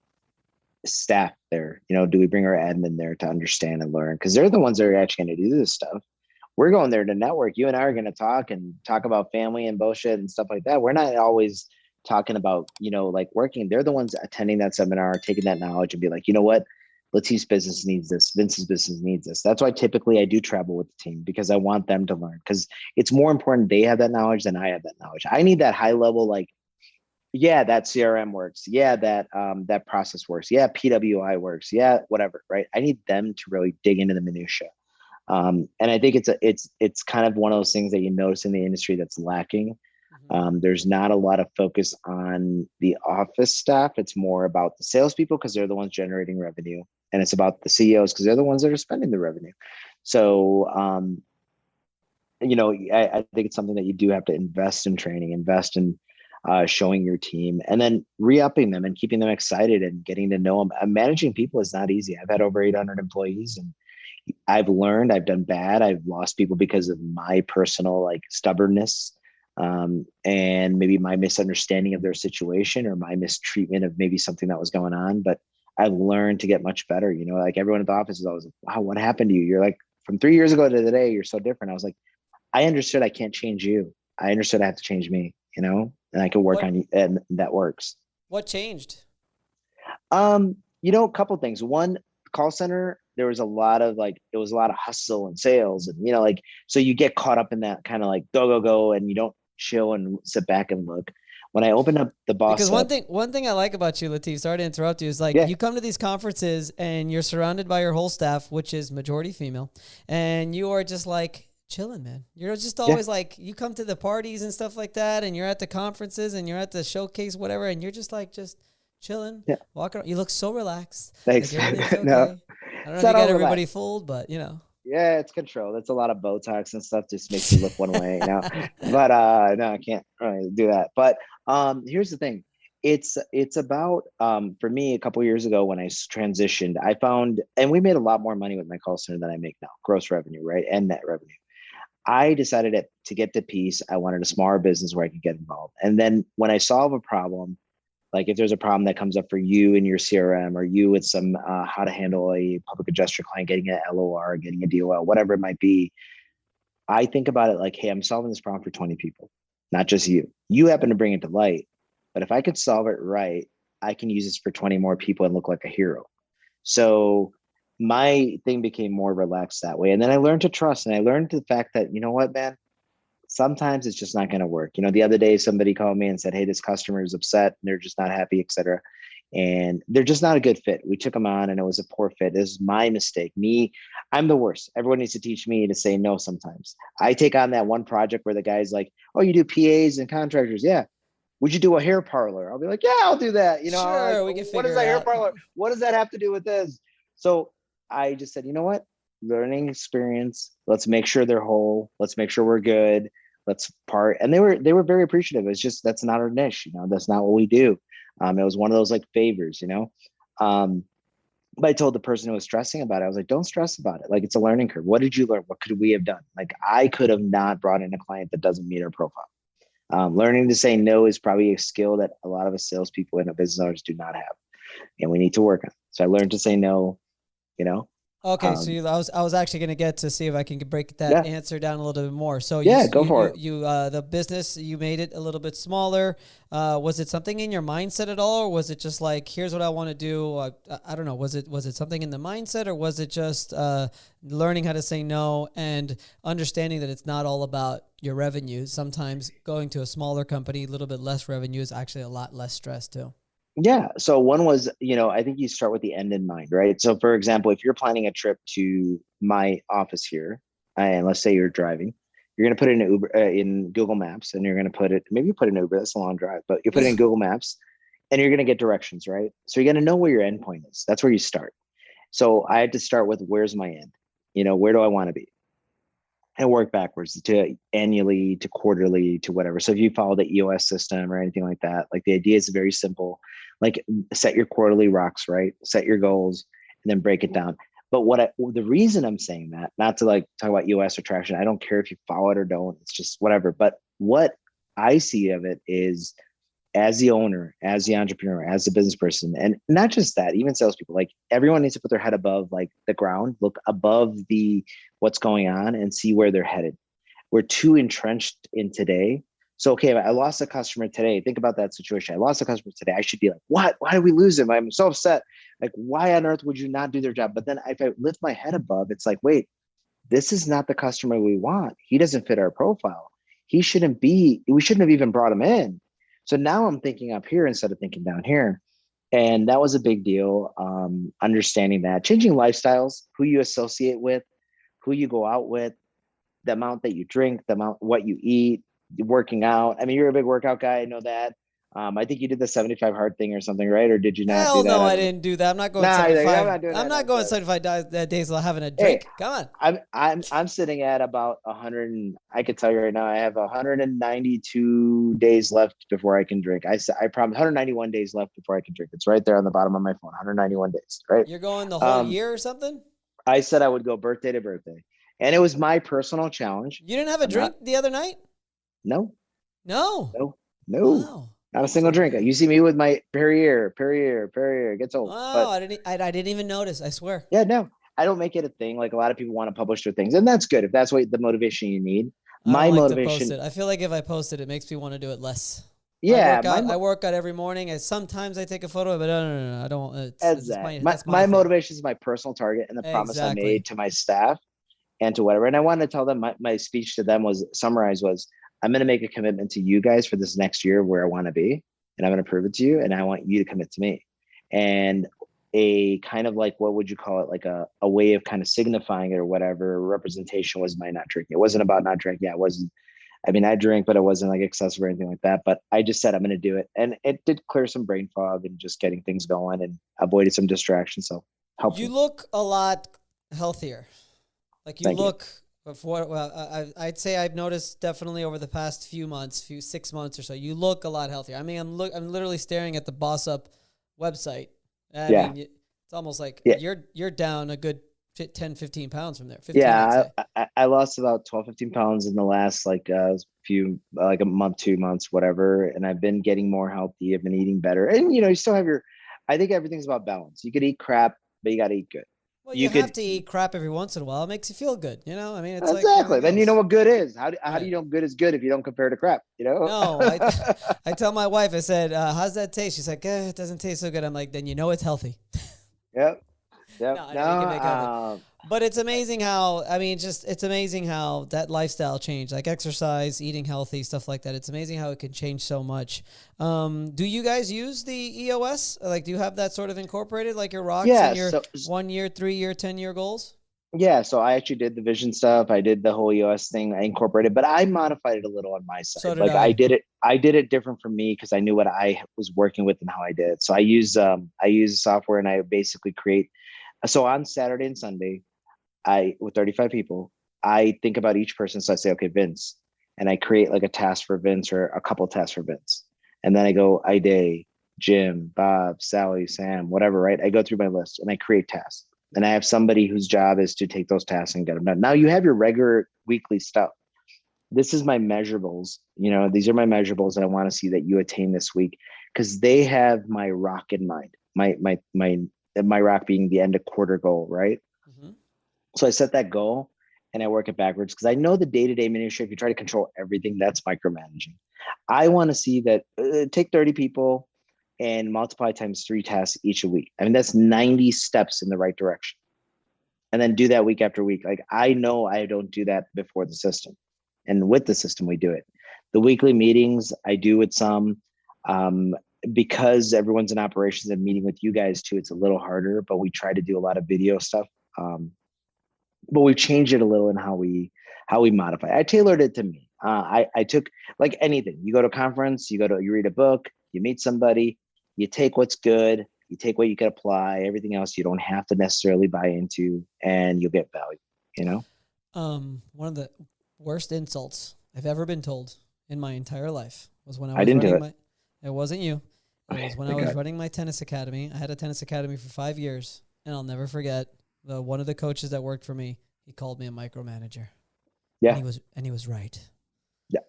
staff there? Do we bring our admin there to understand and learn? Because they're the ones that are actually going to do this stuff. We're going there to network. You and I are going to talk about family and bullshit and stuff like that. We're not always talking about, working. They're the ones attending that seminar, taking that knowledge and be like, you know what? Lateef's business needs this. Vince's business needs this. That's why typically I do travel with the team, because I want them to learn, because it's more important they have that knowledge than I have that knowledge. I need that high level, yeah, that CRM works. Yeah, that process works. Yeah, PWI works. Yeah, whatever, right? I need them to really dig into the minutia. And I think it's kind of one of those things that you notice in the industry that's lacking. There's not a lot of focus on the office staff. It's more about the salespeople because they're the ones generating revenue. And it's about the CEOs because they're the ones that are spending the revenue. So, I think it's something that you do have to invest in training, invest in showing your team, and then re-upping them and keeping them excited and getting to know them. Managing people is not easy. I've had over 800 employees and I've learned, I've done bad. I've lost people because of my personal stubbornness. And maybe my misunderstanding of their situation or my mistreatment of maybe something that was going on. But I learned to get much better. Everyone at the office is always like, wow, what happened to you? You're from 3 years ago to today, you're so different. I was like, I understood I can't change you. I understood I have to change me, and I can work What on you, and that works. what changed? A couple things. One, call center, there was a lot of it was a lot of hustle and sales, and so you get caught up in that kind of go, and you don't chill and sit back and look. When I opened up the boss Because up, one thing I like about you, Lateef, sorry to interrupt you, is yeah, you come to these conferences and you're surrounded by your whole staff, which is majority female, and you are just chilling, man. You're just yeah, always you come to the parties and stuff like that, and you're at the conferences and you're at the showcase, whatever, and you're just just chilling, yeah. walking around. You look so relaxed. Thanks. Everything's No, okay. I don't know it's if you not got all everybody relaxed. fooled, but Yeah, it's control. That's a lot of Botox and stuff. Just makes you look one way, But no, I can't really do that. But here's the thing. It's about for me a couple years ago when I transitioned, I found, and we made a lot more money with my call center than I make now, gross revenue, right, and net revenue. I decided to get to peace. I wanted a smaller business where I could get involved. And then when I solve a problem, like if there's a problem that comes up for you in your CRM, or you with some how to handle a public adjuster client, getting an LOR, getting a DOL, whatever it might be, I think about it like, hey, I'm solving this problem for 20 people, not just you. You happen to bring it to light, but if I could solve it right, I can use this for 20 more people and look like a hero. So my thing became more relaxed that way. And then I learned to trust, and I learned the fact that, you know what, man, sometimes it's just not going to work. The other day somebody called me and said, hey, this customer is upset and they're just not happy, etc. And they're just not a good fit. We took them on and it was a poor fit. This is my mistake. I'm the worst. Everyone needs to teach me to say no sometimes. I take on that one project where the guy's like, oh, you do PAs and contractors? Yeah. Would you do a hair parlor? I'll be like, yeah, I'll do that. sure, we can what is figure that it hair out. parlor? What does that have to do with this? So I just said, you know what? Learning experience. Let's make sure they're whole. Let's make sure we're good. Let's part. And they were very appreciative. It's just, that's not our niche. That's not what we do. It was one of those favors. But I told the person who was stressing about it, I was like, don't stress about it. It's a learning curve. What did you learn? What could we have done? I could have not brought in a client that doesn't meet our profile. Learning to say no is probably a skill that a lot of us salespeople and business owners do not have, and we need to work on. So I learned to say no. You know. Okay, so I was actually going to get to see if I can break that Yeah. answer down a little bit more. So Yeah, go for it. the business, you made it a little bit smaller. Was it something in your mindset at all, or was it just here's what I want to do? I don't know. Was it something in the mindset, or was it just learning how to say no and understanding that it's not all about your revenue? Sometimes going to a smaller company, a little bit less revenue is actually a lot less stress too. Yeah. So one was, I think you start with the end in mind, right? So for example, if you're planning a trip to my office here, and let's say you're driving, you're going to put it in Uber in Google Maps, and you're going to maybe you put it in Uber. That's a long drive, but you put it in Google Maps, and you're going to get directions, right? So you're going to know where your end point is. That's where you start. So I had to start with, where's my end? Where do I want to be? And work backwards to annually, to quarterly, to whatever. So if you follow the EOS system or anything like that, the idea is very simple. Set your quarterly rocks, right? Set your goals and then break it down. But the reason I'm saying that, not to talk about EOS or traction, I don't care if you follow it or don't, it's just whatever. But what I see of it is, as the owner, as the entrepreneur, as the business person, and not just that, even salespeople, everyone needs to put their head above the ground, look above what's going on and see where they're headed. We're too entrenched in today. So, okay, I lost a customer today. Think about that situation. I lost a customer today. I should be like, what? Why did we lose him? I'm so upset. Why on earth would you not do their job? But then if I lift my head above, it's wait, this is not the customer we want. He doesn't fit our profile. We shouldn't have even brought him in. So now I'm thinking up here instead of thinking down here. And that was a big deal. Understanding that, changing lifestyles, who you associate with, who you go out with, the amount that you drink, what you eat, working out. I mean, you're a big workout guy. I know that. I think you did the 75 hard thing or something, right? Or did you not do Hell that? no, I didn't do that. I'm not going Nah, 75. I'm not doing I'm that. not going 75 days without having a drink. Hey, Come on. I'm sitting at about 100. I could tell you right now, I have 192 days left before I can drink. I promise 191 days left before I can drink. It's right there on the bottom of my phone. 191 days, right? You're going the whole year or something? I said I would go birthday to birthday, and it was my personal challenge. You didn't have a drink the other night? No. No. Wow. Not a single drink. You see me with my Perrier. It gets old. Wow, But I didn't even notice, I swear. yeah, no, I don't make it a thing. A lot of people want to publish their things, and that's good if that's what the motivation you need. I My don't like motivation. to post it. I feel like if I post it, it makes me want to do it less. Yeah, I work out every morning. And sometimes I take a photo, but no. I don't. It's just exactly. that's my My thing. motivation is my personal target and the promise I Exactly. made to my staff and to whatever. And I wanted to tell them my speech to them was summarized was I'm going to make a commitment to you guys for this next year where I want to be, and I'm going to prove it to you, and I want you to commit to me. And a kind of like, what would you call it, like a way of kind of signifying it or whatever representation was my not drinking. It wasn't about not drinking. I mean, I drink, but it wasn't like excessive or anything like that. But I just said I'm going to do it, and it did clear some brain fog and just getting things going and avoided some distractions. So You helpful. look a lot healthier. Like you Thank you. look. Before, I'd say I've noticed definitely over the past few 6 months or so, you look a lot healthier. I mean, I'm literally staring at the Boss Up website. I Yeah. mean, it's almost like Yeah. you're down a good 10, 15 pounds from there. 15, I'd Yeah, say. I lost about 12, 15 pounds in the last like few like a month, 2 months, whatever. And I've been getting more healthy. I've been eating better. And you still have I think everything's about balance. You could eat crap, but you gotta eat good. Well, you You have could to eat crap every once in a while. It makes you feel good. I mean, it's like exactly. anything Then you know else. what good is. How do Right. you know good is good if you don't compare to crap, No, I tell my wife, I said, how's that taste? She's like, it doesn't taste so good. I'm like, then you know it's healthy. Yep. Yep. No, I No, know you can make it healthy. But it's amazing how, I mean, it's amazing how that lifestyle change, like exercise, eating healthy, stuff like that. It's amazing how it can change so much. Do you guys use the EOS? Like, do you have that sort of incorporated, like your rocks yeah. and your 1 year, 3 year, 10 year goals? Yeah, so I actually did the vision stuff. I did the whole EOS thing. I incorporated, but I modified it a little on my side. So did Like I I. did it, I did it different from me because I knew what I was working with and how I did it. So I use software and I basically create. So on Saturday and Sunday, with 35 people, I think about each person. So I say, okay, Vince, and I create like a task for Vince or a couple tasks for Vince, and then I go Ida, Jim, Bob, Sally, Sam, whatever. Right? I go through my list and I create tasks. And I have somebody whose job is to take those tasks and get them done. Now you have your regular weekly stuff. This is my measurables. These are my measurables, and I want to see that you attain this week because they have my rock in mind. My rock being the end of quarter goal, right? Mm-hmm. So I set that goal and I work it backwards because I know the day-to-day minutia. If you try to control everything, that's micromanaging. I want to see that take 30 people and multiply times 3 tasks each a week. I mean, that's 90 steps in the right direction. And then do that week after week. Like I know I don't do that before the system. And with the system, we do it. The weekly meetings, I do with some. Because everyone's in operations and meeting with you guys too, it's a little harder, but we try to do a lot of video stuff. But we've changed it a little in how we modify. I tailored it to me. I took like anything. You go to a conference, you read a book, you meet somebody, you take what's good, you take what you can apply. Everything else you don't have to necessarily buy into, and you'll get value. One of the worst insults I've ever been told in my entire life was when I I was didn't do running it. It wasn't you. It was when I Thank was God. running my tennis academy. I had a tennis academy for 5 years, and I'll never forget one of the coaches that worked for me. He called me a micromanager. Yeah. And he was right. Yeah.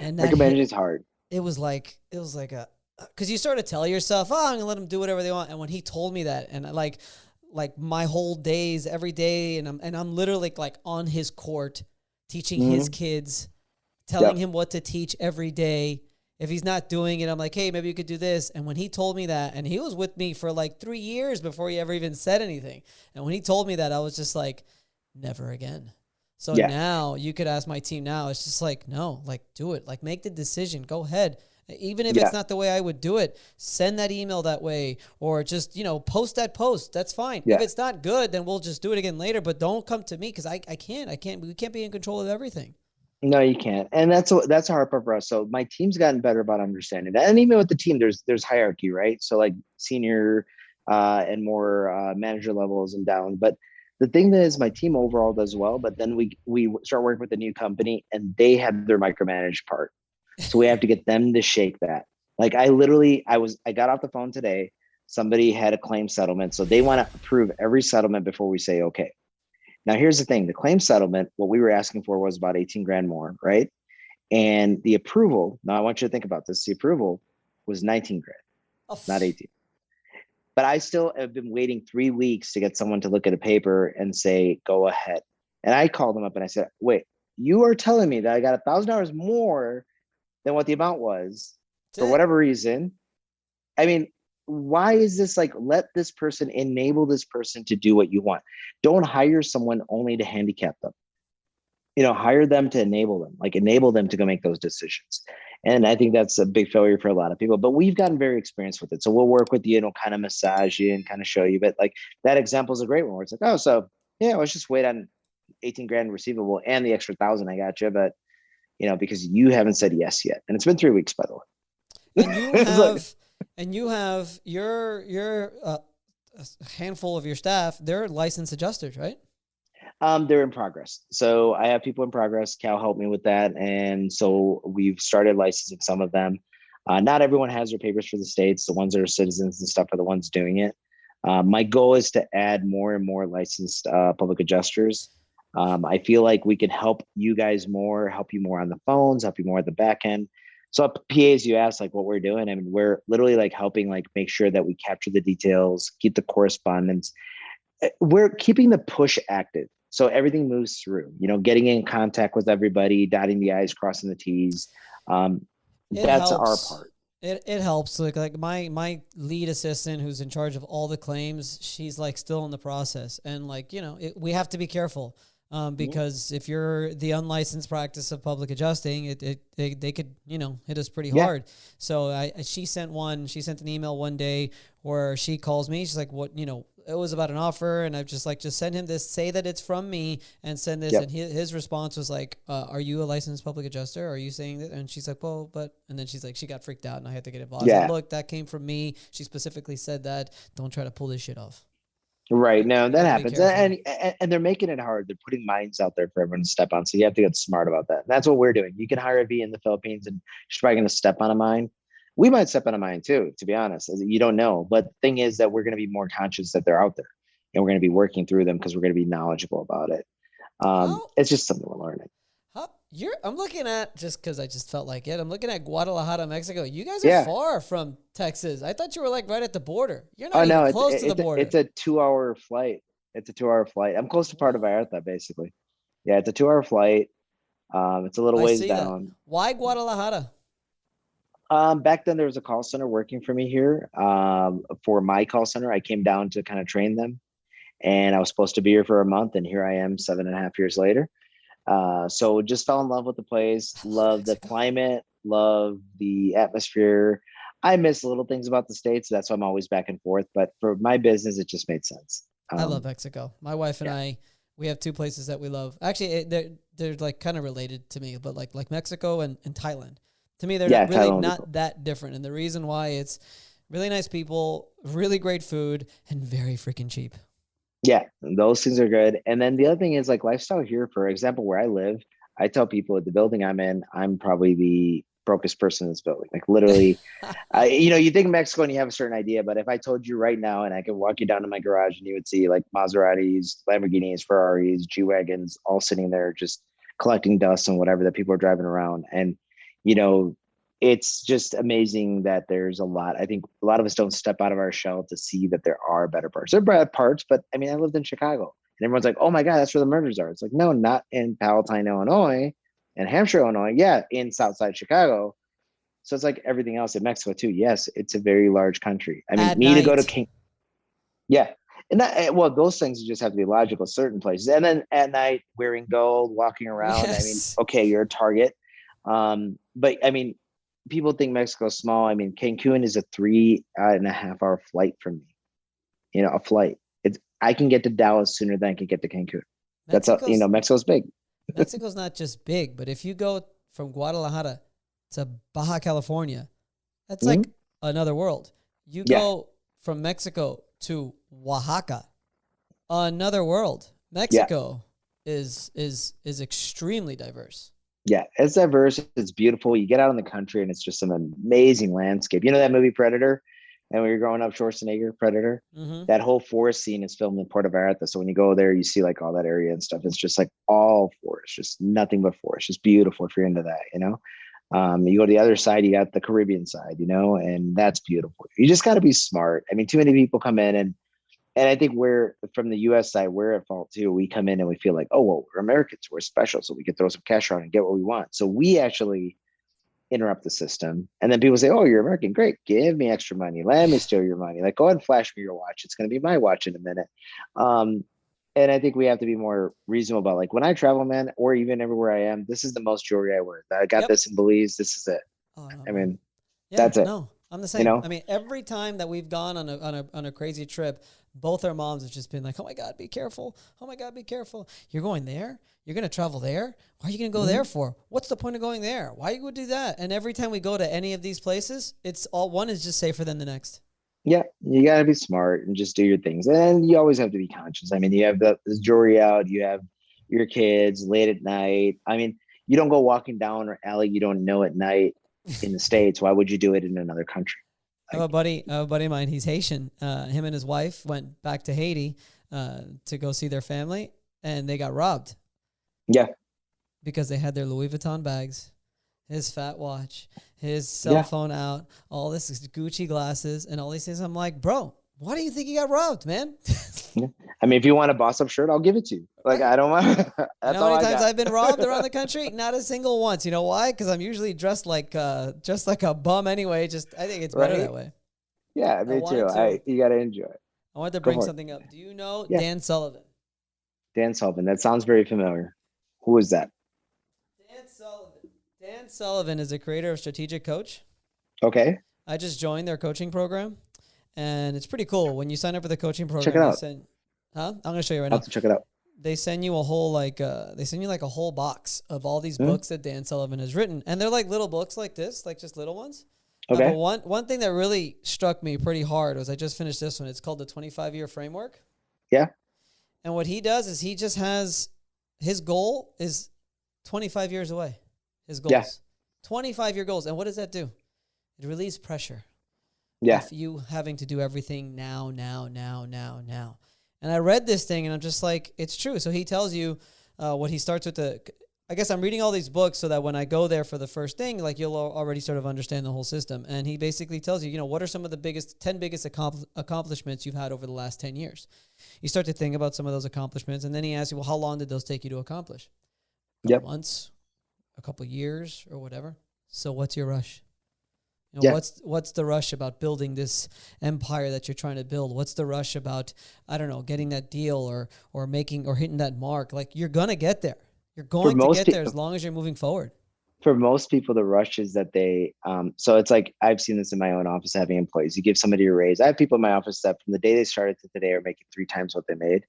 And that Micromanaging is hard. It was like because you sort of tell yourself, oh, I'm gonna let them do whatever they want. And when he told me that, and like my whole days, every day, and I'm literally like on his court, teaching his kids, telling him what to teach every day. If he's not doing it, I'm like, hey, maybe you could do this. And when he told me that, and he was with me for like 3 years before he ever even said anything. And when he told me that, I was just like, never again. So now you could ask my team now. It's just like, no, like do it. Like make the decision. Go ahead. Even if it's not the way I would do it, send that email that way or just, post that post. That's fine. Yeah. If it's not good, then we'll just do it again later. But don't come to me because I can't. We can't be in control of everything. No, you can't. And that's a hard part for us. So my team's gotten better about understanding that. And even with the team, there's hierarchy, right? So like senior and more manager levels and down. But the thing that is my team overall does well, but then we start working with a new company and they have their micromanaged part. So we have to get them to shake that. Like I got off the phone today. Somebody had a claim settlement. So they want to approve every settlement before we say, okay. Now, here's the thing. The claim settlement, what we were asking for was about 18 grand more, right? And the approval, now I want you to think about this. The approval was 19 grand, not 18. But I still have been waiting 3 weeks to get someone to look at a paper and say, go ahead. And I called them up and I said, wait, you are telling me that I got $1,000 more than what the amount was. for whatever reason. I mean, why is this like, let this person enable this person to do what you want. Don't hire someone only to handicap them. Hire them to enable them to go make those decisions. And I think that's a big failure for a lot of people, but we've gotten very experienced with it. So we'll work with you, kind of massage you and kind of show you. But like that example is a great one where it's like, oh, so yeah, let's just wait on 18 grand receivable and the extra 1,000 I got you. But, because you haven't said yes yet. And it's been 3 weeks, by the way. And you have, your handful of your staff, they're licensed adjusters, right? They're in progress. So I have people in progress. Cal helped me with that. And so we've started licensing some of them. Not everyone has their papers for the states. The ones that are citizens and stuff are the ones doing it. My goal is to add more and more licensed public adjusters. I feel like we can help you guys more, help you more on the phones, help you more at the back end. So PAs, you asked like what we're doing. I mean, we're literally like helping like make sure that we capture the details, keep the correspondence. We're keeping the push active. So everything moves through, getting in contact with everybody, dotting the I's, crossing the T's. That's our part. It helps. Like my lead assistant who's in charge of all the claims, she's like still in the process. And like, we have to be careful because if you're the unlicensed practice of public adjusting, they could, hit us pretty hard. So she sent an email one day where she calls me. She's like, what, it was about an offer, and I've just send him this, say that it's from me, and send this. Yep. And his response was like, "Are you a licensed public adjuster? Are you saying that?" And she's like, "Well, but," and then she's like, she got freaked out, and I had to get involved. Yeah. I was like, look, that came from me. She specifically said that. Don't try to pull this shit off. Right. No, that happens, and they're making it hard. They're putting mines out there for everyone to step on. So you have to get smart about that. And that's what we're doing. You can hire a V in the Philippines, and she's probably going to step on a mine. We might step on a mine too, to be honest. You don't know. But the thing is that we're going to be more conscious that they're out there, and we're going to be working through them because we're going to be knowledgeable about it. It's just something we're learning. I'm looking at, just because I just felt like it, I'm looking at Guadalajara, Mexico. You guys are far from Texas. I thought you were like right at the border. You're not even close to the border. It's a 2-hour flight. I'm close to Puerto Vallarta, basically. Yeah, it's a 2-hour flight. It's a little ways down. That. Why Guadalajara? Back then there was a call center working for me here. For my call center, I came down to kind of train them, and I was supposed to be here for a month, and here I am 7.5 years later. So just fell in love with the place, love the climate, love the atmosphere. I miss little things about the States. That's why I'm always back and forth. But for my business, it just made sense. I love Mexico. My wife and I, we have 2 places that we love. Actually, they're like kind of related to me, but like Mexico and Thailand. To me, they're not that different. And the reason why, it's really nice people, really great food, and very freaking cheap. Yeah, those things are good. And then the other thing is like lifestyle here, for example, where I live, I tell people at the building I'm in, I'm probably the brokest person in this building. Like literally, you think Mexico and you have a certain idea, but if I told you right now and I could walk you down to my garage and you would see like Maseratis, Lamborghinis, Ferraris, G-Wagons, all sitting there just collecting dust and whatever that people are driving around. And, it's just amazing that there's a lot. I think a lot of us don't step out of our shell to see that there are better parts. There are bad parts, but I mean, I lived in Chicago and everyone's like, oh my God, that's where the murders are. It's like, no, not in Palatine, Illinois and Hampshire, Illinois. Yeah. In Southside Chicago. So it's like everything else in Mexico too. Yes. It's a very large country. I mean, to go to King. Yeah. And that, well, those things just have to be logical, certain places. And then at night wearing gold, walking around. Yes. I mean, okay, you're a target. But I mean, people think Mexico's small. I mean, Cancun is a 3.5-hour flight from me. A flight. I can get to Dallas sooner than I can get to Cancun. Mexico's big. Mexico's not just big, but if you go from Guadalajara to Baja California, that's like another world. You go from Mexico to Oaxaca, another world. Mexico is extremely diverse. Yeah, it's diverse. It's beautiful. You get out in the country and it's just an amazing landscape. You know that movie Predator? And when you're growing up, Schwarzenegger, Predator, that whole forest scene is filmed in Puerto Vallarta. So when you go there, you see like all that area and stuff. It's just like all forest, just nothing but forest. Just beautiful if you're into that, You go to the other side, you got the Caribbean side, and that's beautiful. You just got to be smart. I mean, too many people come in and I think we're, from the U.S. side, we're at fault too. We come in and we feel like, oh, well, we're Americans, we're special, so we can throw some cash around and get what we want. So we actually interrupt the system. And then people say, oh, you're American. Great. Give me extra money. Let me steal your money. Like, go ahead and flash me your watch. It's going to be my watch in a minute. And I think we have to be more reasonable about, like, when I travel, man, or even everywhere I am, this is the most jewelry I wear. I got this in Belize. This is it. Oh, no, I mean, yeah, that's it. No, I'm the same. You know? I mean, every time that we've gone on a crazy trip, both our moms have just been like, oh my God, be careful. Oh my God, be careful. You're going there? You're going to travel there? Why are you going to go there for? What's the point of going there? Why you would do that? And every time we go to any of these places, it's all one is just safer than the next. Yeah, you got to be smart and just do your things. And you always have to be conscious. I mean, you have the jewelry out, you have your kids late at night. I mean, you don't go walking down an alley you don't know at night in the States. Why would you do it in another country? I have a buddy of mine. He's Haitian. Him and his wife went back to Haiti to go see their family, and they got robbed. Yeah. Because they had their Louis Vuitton bags, his fat watch, his cell phone out, all this Gucci glasses, and all these things. I'm like, bro, why do you think you got robbed, man? Yeah. I mean, if you want a boss up shirt, I'll give it to you. Like, I don't want. That's you know how many times I've been robbed around the country? Not a single once. You know why? Because I'm usually dressed like just like a bum anyway. I think it's better that way. Yeah, me too. You got to enjoy it. I wanted to bring something up. Do you know Dan Sullivan? Dan Sullivan. That sounds very familiar. Who is that? Dan Sullivan. Dan Sullivan is a creator of Strategic Coach. Okay. I just joined their coaching program, and it's pretty cool. When you sign up for the coaching program, check it out. I'm going to show you right now. I'll have to check it out. They send you a whole like a whole box of all these books that Dan Sullivan has written, and they're like little books like this, like just little ones. Okay. But one thing that really struck me pretty hard was I just finished this one. It's called the 25-year framework. Yeah. And what he does is he just has his goal is 25 years away. His goals. Yeah. 25-year goals. And what does that do? It relieves pressure. Yeah. Of you having to do everything now. And I read this thing and I'm just like, it's true. So he tells you what he starts with I guess I'm reading all these books so that when I go there for the first thing, like you'll already sort of understand the whole system. And he basically tells you, what are some of the 10 biggest accomplishments you've had over the last 10 years? You start to think about some of those accomplishments. And then he asks you, well, how long did those take you to accomplish? A couple months, a couple years or whatever. So what's your rush? What's the rush about building this empire that you're trying to build? What's the rush about, I don't know, getting that deal or making or hitting that mark? Like you're going to get there. You're going to get there as long as you're moving forward. For most people, the rush is that they, so it's like, I've seen this in my own office having employees. You give somebody a raise. I have people in my office that from the day they started to today are making 3 times what they made,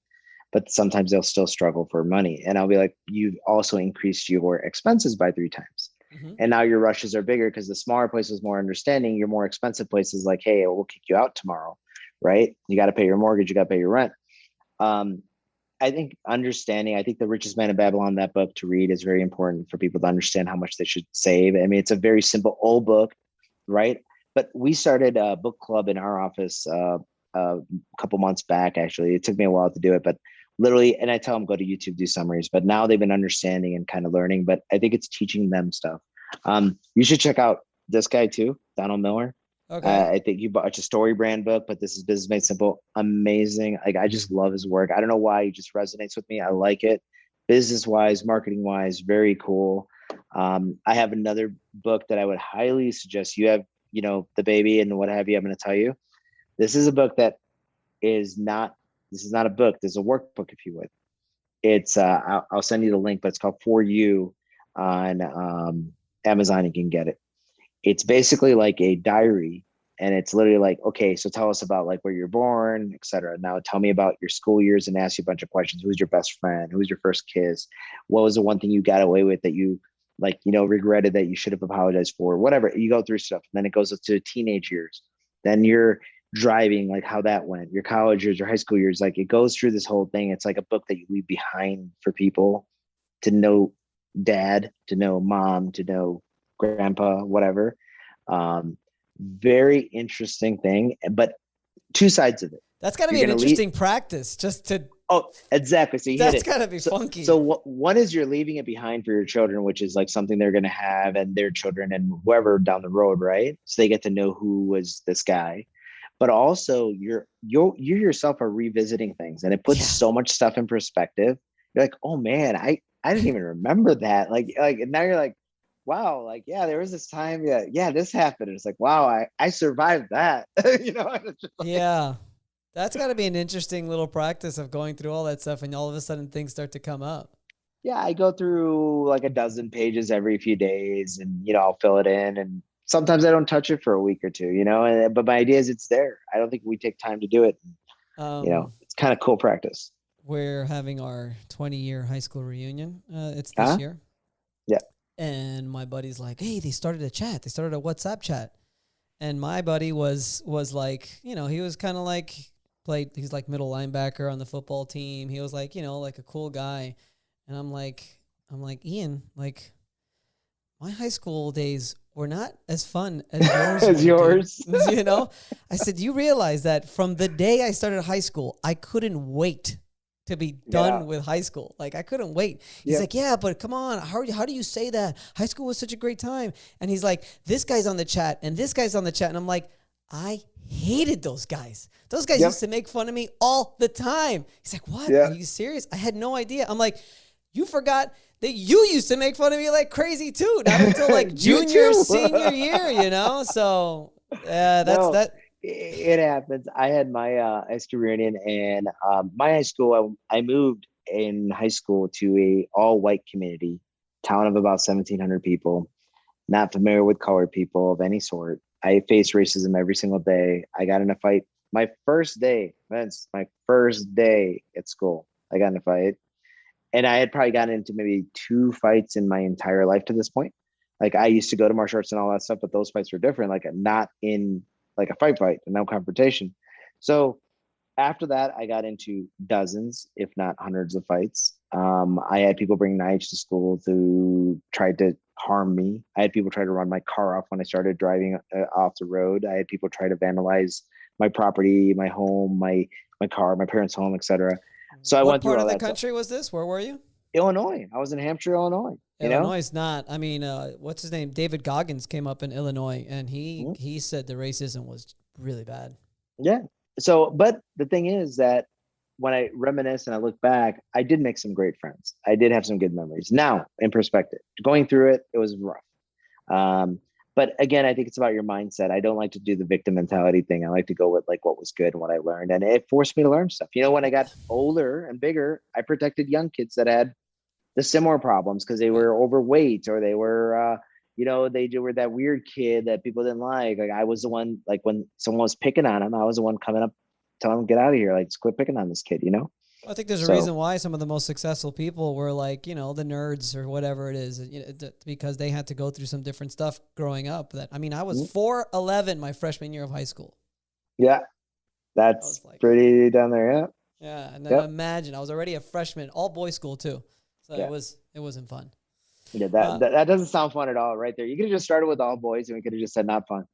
but sometimes they'll still struggle for money. And I'll be like, you've also increased your expenses by 3 times. Mm-hmm. And now your rushes are bigger because the smaller places more understanding. Your more expensive places like, hey, we'll kick you out tomorrow, right? You got to pay your mortgage. You got to pay your rent. I think I think The Richest Man in Babylon, that book to read is very important for people to understand how much they should save. I mean, it's a very simple old book, right? But we started a book club in our office a couple months back, actually. It took me a while to do it, but literally, and I tell them, go to YouTube, do summaries, but now they've been understanding and kind of learning, but I think it's teaching them stuff. You should check out this guy too, Donald Miller. Okay. I think you bought a story brand book, but this is Business Made Simple. Amazing. Like, I just love his work. I don't know why, he just resonates with me. I like it. Business wise, marketing wise, very cool. I have another book that I would highly suggest. You have, the baby and what have you. I'm going to tell you, this is a book that is not a book. There's a workbook, if you would. It's, I'll send you the link, but it's called For You on Amazon. You can get it. It's basically like a diary, and it's literally like, okay, so tell us about like where you're born, et cetera. Now tell me about your school years and ask you a bunch of questions. Who's your best friend? Who was your first kiss? What was the one thing you got away with that you regretted that you should have apologized for? Whatever. You go through stuff. And then it goes up to teenage years. Then you're driving, like how that went, your college years or high school years. Like it goes through this whole thing. It's like a book that you leave behind for people to know dad, to know mom, to know grandpa, whatever. Very interesting thing, but 2 sides of it. That's got to be an interesting practice just to. Oh, exactly. So that's got to be funky. So one is you're leaving it behind for your children, which is like something they're going to have and their children and whoever down the road, right? So they get to know who was this guy, but also you yourself are revisiting things, and it puts so much stuff in perspective. You're like, oh man, I didn't even remember that. Like now you're like, wow, like, yeah, there was this time, yeah, this happened. It's like, wow, I survived that. You know, and it's just like, Yeah. That's got to be an interesting little practice of going through all that stuff and all of a sudden things start to come up. yeah, I go through like a dozen pages every few days, and I'll fill it in, and sometimes I don't touch it for a week or two, but my idea is it's there. I don't think we take time to do it. It's kind of cool practice. We're having our 20-year high school reunion. It's this Huh? year. Yeah. And my buddy's like, hey, they started a chat. They started a WhatsApp chat. And my buddy was like, he was kind of like, he's like middle linebacker on the football team. He was like, like a cool guy. And I'm like, Ian, like, my high school days were not as fun as yours. As yours. I said, you realize that from the day I started high school, I couldn't wait to be done with high school. Like, I couldn't wait. He's like, yeah, but come on. How do you say that? High school was such a great time. And he's like, this guy's on the chat and this guy's on the chat. And I'm like, I hated those guys. Those guys used to make fun of me all the time. He's like, what? Are you serious? I had no idea. I'm like, you forgot that you used to make fun of me like crazy too. Not until like junior, senior year, So that. It happens. I had my high school reunion, and my high school, I moved in high school to a all-white community, town of about 1,700 people, not familiar with colored people of any sort. I faced racism every single day. I got in a fight. My first day, Vince, my first day at school, I got in a fight. And I had probably gotten into maybe 2 fights in my entire life to this point. Like, I used to go to martial arts and all that stuff, but those fights were different, like not in like a fight, no confrontation. So after that, I got into dozens, if not hundreds of fights. I had people bring knives to school to try to harm me. I had people try to run my car off when I started driving off the road. I had people try to vandalize my property, my home, my car, my parents' home, etc. So I went through all that. What part of the country was this? Where were you? Illinois. I was in Hampshire, Illinois. Illinois is not. I mean, what's his name? David Goggins came up in Illinois, and he said the racism was really bad. Yeah. So, but the thing is that when I reminisce and I look back, I did make some great friends. I did have some good memories. Now, in perspective, going through it, it was rough. But again, I think it's about your mindset. I don't like to do the victim mentality thing. I like to go with like what was good and what I learned. And it forced me to learn stuff. When I got older and bigger, I protected young kids that had the similar problems because they were overweight or they were, they were that weird kid that people didn't like. Like, I was the one, like when someone was picking on him, I was the one coming up, telling him, get out of here. Like, just quit picking on this kid, I think there's a reason why some of the most successful people were like, the nerds or whatever it is, because they had to go through some different stuff growing up. I was 4'11" my freshman year of high school. Yeah. That's like, pretty down there. Yeah. Yeah. And then imagine I was already a freshman, all boys school too. So it wasn't fun. Yeah. That doesn't sound fun at all right there. You could have just started with all boys and we could have just said not fun.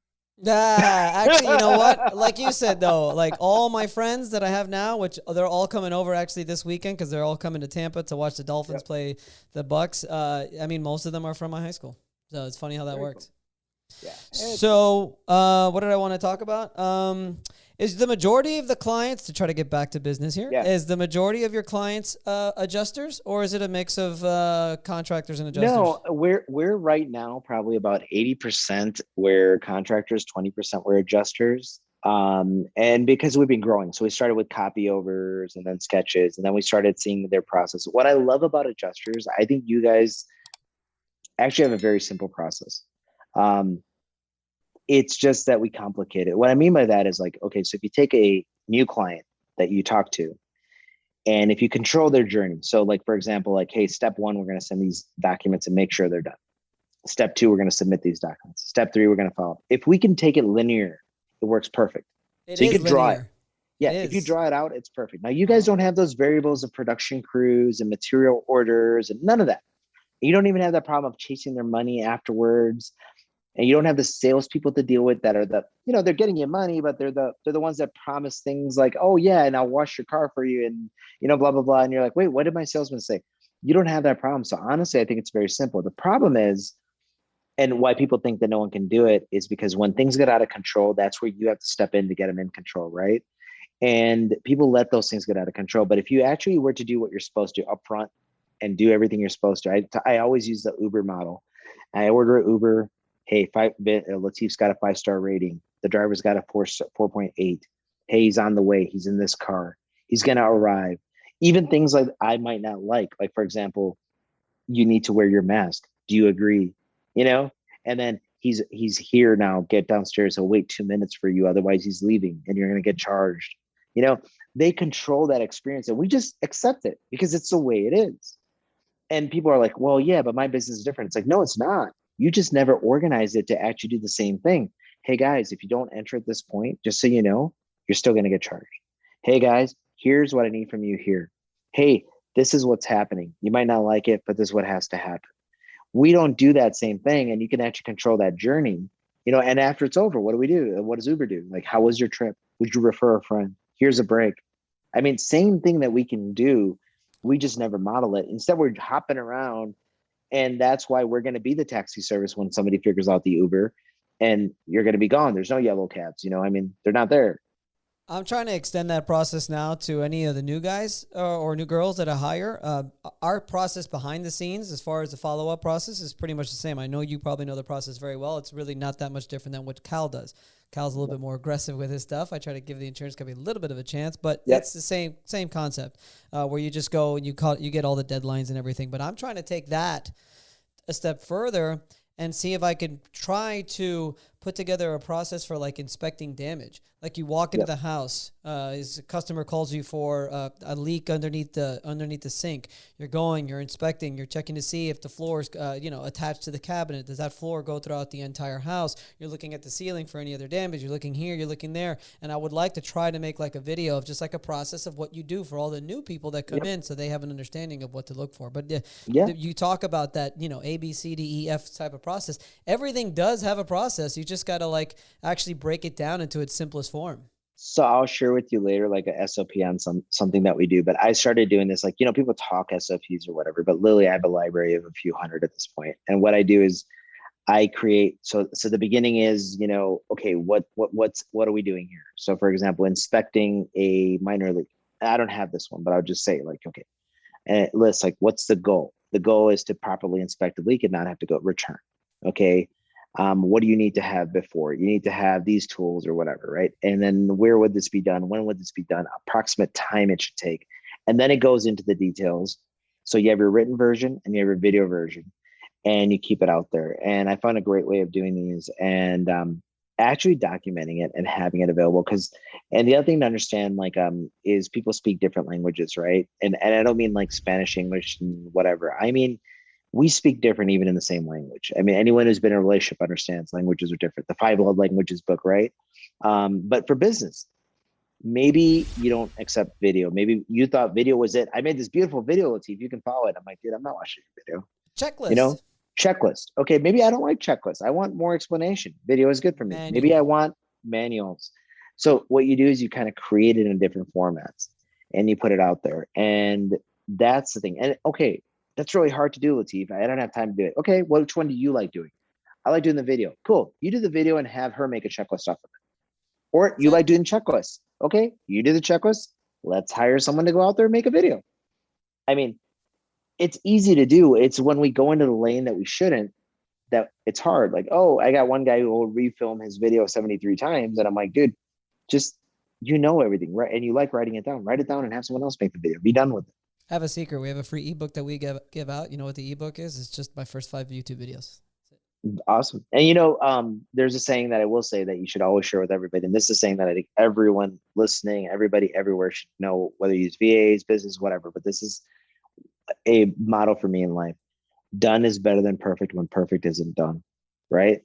Actually, you know what? Like you said, though, like all my friends that I have now, which they're all coming over actually this weekend because they're all coming to Tampa to watch the Dolphins play the Bucks. Most of them are from my high school. So it's funny how that works. Cool. Yeah. So what did I want to talk about? Is the majority of the clients, to try to get back to business here, is the majority of your clients adjusters, or is it a mix of contractors and adjusters? No, we're right now probably about 80% we're contractors, 20% we're adjusters. And because we've been growing, so we started with copy overs and then sketches, and then we started seeing their process. What I love about adjusters, I think you guys actually have a very simple process. It's just that we complicate it. What I mean by that is like, okay, so if you take a new client that you talk to, and if you control their journey, so like, for example, like, hey, step 1, we're going to send these documents and make sure they're done. Step 2, we're going to submit these documents. Step 3, we're going to follow up. If we can take it linear, it works perfect. So you can draw it. Yeah, if you draw it out, it's perfect. Now, you guys don't have those variables of production crews and material orders and none of that. You don't even have that problem of chasing their money afterwards. And you don't have the salespeople to deal with that are they're getting you money, but they're the ones that promise things like, oh yeah, and I'll wash your car for you, and blah blah blah. And you're like, wait, what did my salesman say? You don't have that problem. So honestly, I think it's very simple. The problem is, and why people think that no one can do it, is because when things get out of control, that's where you have to step in to get them in control, right? And people let those things get out of control. But if you actually were to do what you're supposed to upfront and do everything you're supposed to, I always use the Uber model. I order an Uber. Hey, Lateef's got a 5-star rating. The driver's got a 4.8. Hey, he's on the way. He's in this car. He's gonna arrive. Even things like I might not like for example, you need to wear your mask. Do you agree? You know, and then he's here now. Get downstairs. He'll wait 2 minutes for you. Otherwise, he's leaving, and you're gonna get charged. You know, they control that experience, and we just accept it because it's the way it is. And people are like, well, yeah, but my business is different. It's like, no, it's not. You just never organized it to actually do the same thing. Hey guys, if you don't enter at this point, just so you know, you're still going to get charged. Hey guys, here's what I need from you here. Hey, this is what's happening. You might not like it, but this is what has to happen. We don't do that same thing, and you can actually control that journey, you know, and after it's over, what do we do? What does Uber do? Like, how was your trip? Would you refer a friend? Here's a break. I mean, same thing that we can do. We just never model it. Instead, we're hopping around. And that's why we're going to be the taxi service when somebody figures out the Uber, and you're going to be gone. There's no yellow cabs, you know, I mean, they're not there. I'm trying to extend that process now to any of the new guys or new girls that I hire. Our process behind the scenes, as far as the follow-up process, is pretty much the same. I know you probably know the process very well. It's really not that much different than what Cal does. Cal's a little bit more aggressive with his stuff. I try to give the insurance company a little bit of a chance, but it's the same concept where you just go and you get all the deadlines and everything. But I'm trying to take that a step further and see if I can try to put together a process for like inspecting damage. Like you walk into the house, a customer calls you for a leak underneath the sink. You're inspecting, you're checking to see if the floor is, attached to the cabinet. Does that floor go throughout the entire house? You're looking at the ceiling for any other damage. You're looking here, you're looking there. And I would like to try to make like a video of just like a process of what you do for all the new people that come in, so they have an understanding of what to look for. But you talk about that, A, B, C, D, E, F type of process. Everything does have a process. You just got to like actually break it down into its simplest form. So I'll share with you later, like a SOP on something that we do, but I started doing this, like, people talk SOPs or whatever, but literally I have a library of a few hundred at this point. And what I do is I create, so the beginning is, okay, what are we doing here? So for example, inspecting a minor leak. I don't have this one, but I'll just say like, okay, and it lists like, what's the goal? The goal is to properly inspect the leak and not have to go return. Okay. What do you need to have before? You need to have these tools or whatever, right? And then where would this be done? When would this be done? Approximate time it should take. And then it goes into the details. So you have your written version and you have your video version, and you keep it out there. And I found a great way of doing these and actually documenting it and having it available. And the other thing to understand, is people speak different languages, right? And I don't mean like Spanish, English, and whatever. I mean, we speak different even in the same language. I mean, anyone who's been in a relationship understands languages are different. The 5 Love Languages book, right? But for business, maybe you don't accept video. Maybe you thought video was it. I made this beautiful video, Lateef. You can follow it. I'm like, dude, I'm not watching your video. Checklist. Checklist. Okay, maybe I don't like checklists. I want more explanation. Video is good for me. Manual. Maybe I want manuals. So what you do is you kind of create it in different formats and you put it out there. And that's the thing. And okay, that's really hard to do, Lateef. I don't have time to do it. Okay, which one do you like doing? I like doing the video. Cool. You do the video and have her make a checklist off of it. Or you like doing checklists. Okay, you do the checklist. Let's hire someone to go out there and make a video. I mean, it's easy to do. It's when we go into the lane that we shouldn't, that it's hard. Like, oh, I got one guy who will refilm his video 73 times. And I'm like, dude, just, everything, right? And you like writing it down. Write it down and have someone else make the video. Be done with it. I have a secret. We have a free ebook that we give out. You know what the ebook is? It's just my first 5 YouTube videos. Awesome. And there's a saying that I will say that you should always share with everybody. And this is a saying that I think everyone listening, everybody everywhere should know, whether you use VAs, business, whatever. But this is a motto for me in life. Done is better than perfect when perfect isn't done. Right.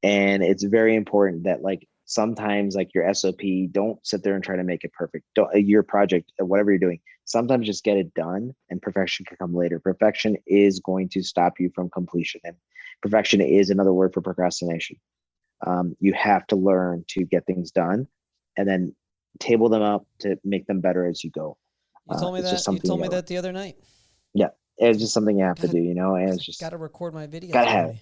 And it's very important that sometimes your SOP, don't sit there and try to make it perfect. Your project, whatever you're doing, sometimes just get it done and perfection can come later. Perfection is going to stop you from completion. And perfection is another word for procrastination. You have to learn to get things done and then table them up to make them better as you go. You told me that. You told me that the other night. Yeah. It's just something you have to do, and it's just got to record my video. Gotta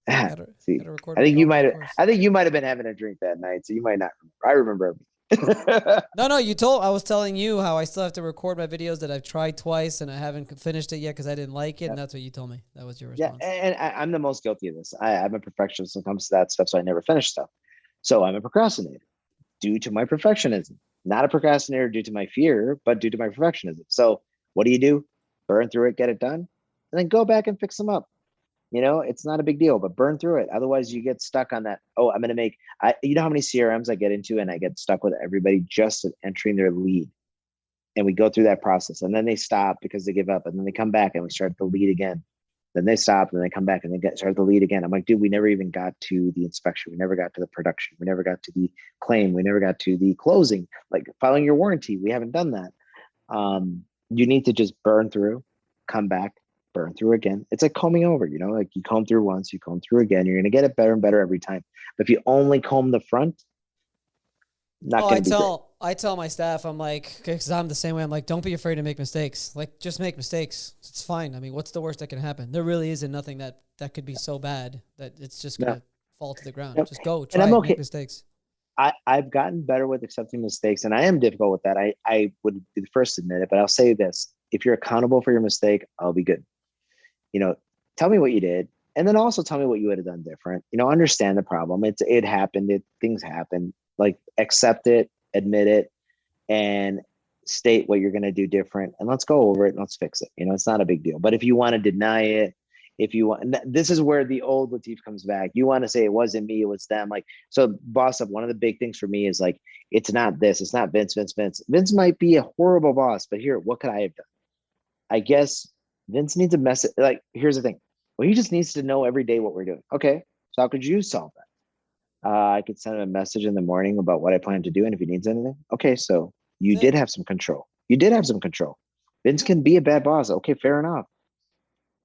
have it. See, I think you might have been having a drink that night, so you might not remember. I remember everything. No, I was telling you how I still have to record my videos that I've tried twice and I haven't finished it yet because I didn't like it. Yeah. And that's what you told me. That was your Yeah, response. and I'm the most guilty of this. I'm a perfectionist when it comes to that stuff, so I never finish stuff. So I'm a procrastinator due to my perfectionism. Not a procrastinator due to my fear, but due to my perfectionism. So what do? Burn through it, get it done, and then go back and fix them up. It's not a big deal, but burn through it. Otherwise, you get stuck on that. Oh, I'm going to make, you know how many CRMs I get into and I get stuck with everybody just entering their lead. And we go through that process and then they stop because they give up and then they come back and we start the lead again. Then they stop and they come back and they start the lead again. I'm like, dude, we never even got to the inspection. We never got to the production. We never got to the claim. We never got to the closing, like filing your warranty. We haven't done that. You need to just burn through, come back, burn through again. It's like combing over, like you comb through once, you comb through again. You're going to get it better and better every time. But if you only comb the front, not going to be great. I tell my staff, I'm like, because I'm the same way. I'm like, don't be afraid to make mistakes. Like, just make mistakes. It's fine. I mean, what's the worst that can happen? There really isn't nothing that could be so bad that it's just going to fall to the ground. Yep. Just go, try, and make mistakes. I've gotten better with accepting mistakes, and I am difficult with that. I would be the first to admit it, but I'll say this. If you're accountable for your mistake, I'll be good. Tell me what you did, and then also tell me what you would have done different. Understand the problem. It happened. Things happen. Like, accept it, admit it, and state what you're going to do different. And let's go over it and let's fix it. It's not a big deal. But if you want to deny it, this is where the old Lateef comes back. You want to say it wasn't me, it was them. Like, so boss up. One of the big things for me is like, it's not this. It's not Vince. Vince might be a horrible boss, but here, what could I have done? I guess Vince needs a message. Like, here's the thing. Well, he just needs to know every day what we're doing. Okay, so how could you solve that? I could send him a message in the morning about what I plan to do, and if he needs anything, okay. So you did have some control. Vince can be a bad boss. Okay, fair enough.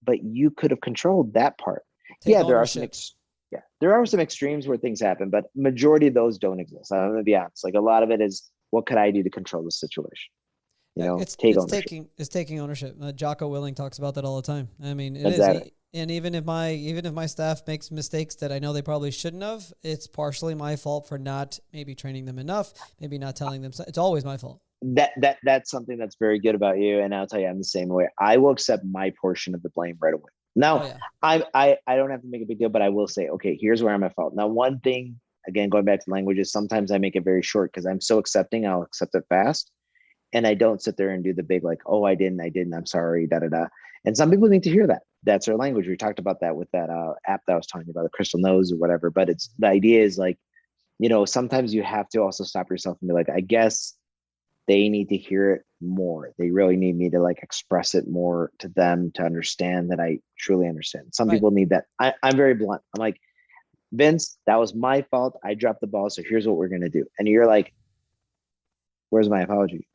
But you could have controlled that part. There are some extremes where things happen, but majority of those don't exist. I'm gonna be honest. Like, a lot of it is, what could I do to control the situation? It's taking ownership. Jocko Willing talks about that all the time. I mean, it is. And even if my staff makes mistakes that I know they probably shouldn't have, it's partially my fault for not maybe training them enough, maybe not telling them. It's always my fault. That's something that's very good about you, and I'll tell you, I'm the same way. I will accept my portion of the blame right away. Now, I don't have to make a big deal, but I will say, okay, here's where I'm at fault. Now, one thing, again, going back to languages, sometimes I make it very short because I'm so accepting. I'll accept it fast, and I don't sit there and do the big like, oh, I didn't, I'm sorry, da da da. And some people need to hear that. That's our language. We talked about that with that app that I was talking about, the Crystal Nose or whatever. But the idea is like, sometimes you have to also stop yourself and be like, I guess they need to hear it more. They really need me to like express it more to them to understand that I truly understand. Some people need that. I'm very blunt. I'm like, Vince, that was my fault. I dropped the ball. So here's what we're going to do. And you're like, where's my apology?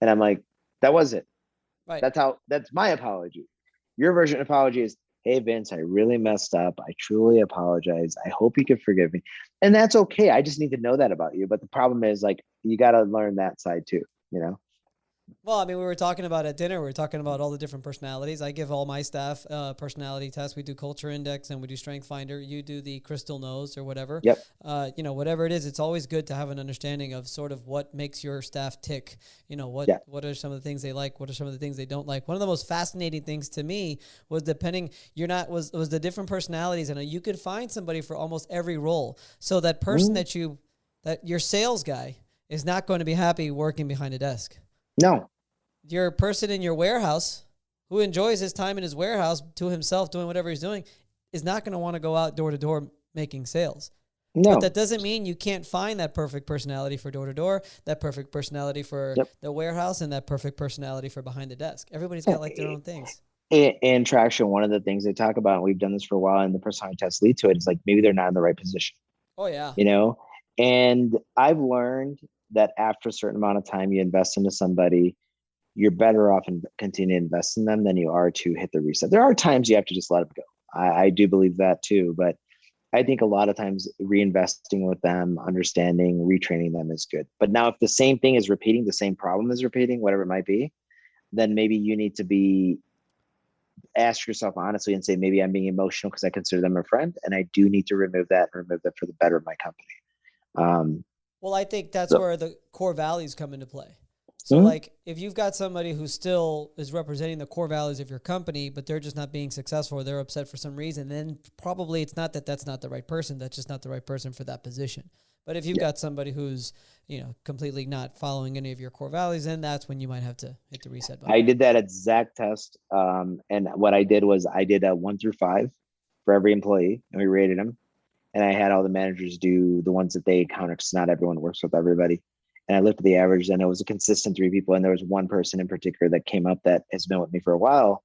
And I'm like, that was it. Right. That's my apology. Your version of apology is, hey, Vince, I really messed up. I truly apologize. I hope you can forgive me. And that's okay. I just need to know that about you. But the problem is, like, you got to learn that side too, Well, I mean, we were talking about at dinner, we were talking about all the different personalities. I give all my staff personality tests. We do culture index and we do strength finder. You do the crystal nose or whatever. Yep. Whatever it is, it's always good to have an understanding of sort of what makes your staff tick. What are some of the things they like? What are some of the things they don't like? One of the most fascinating things to me was was the different personalities. And you could find somebody for almost every role. So that person that your sales guy is not going to be happy working behind a desk. No. Your person in your warehouse who enjoys his time in his warehouse to himself, doing whatever he's doing, is not going to want to go out door to door making sales. No. But that doesn't mean you can't find that perfect personality for door to door, that perfect personality for the warehouse, and that perfect personality for behind the desk. Everybody's got like their own things. In Traction, one of the things they talk about, and we've done this for a while, and the personality tests lead to it, is like maybe they're not in the right position. Oh, yeah. And I've learned that after a certain amount of time you invest into somebody, you're better off and continue to invest in them than you are to hit the reset. There are times you have to just let them go. I do believe that too, but I think a lot of times reinvesting with them, understanding, retraining them is good. But now if the same thing is repeating, the same problem is repeating, whatever it might be, then maybe you need to ask yourself honestly and say, maybe I'm being emotional because I consider them a friend, and I do need to remove that for the better of my company. Well, I think that's So, where the core values come into play. So mhm. like if you've got somebody who still is representing the core values of your company, but they're just not being successful or they're upset for some reason, then probably it's not that that's not the right person. That's just not the right person for that position. But if you've Yeah, got somebody who's, completely not following any of your core values, then that's when you might have to hit the reset button. I did that exact test. And what I did was I did a 1 through 5 for every employee, and we rated them. And I had all the managers do the ones that they encounter because not everyone works with everybody. And I looked at the average, and it was a consistent 3 people. And there was one person in particular that came up that has been with me for a while,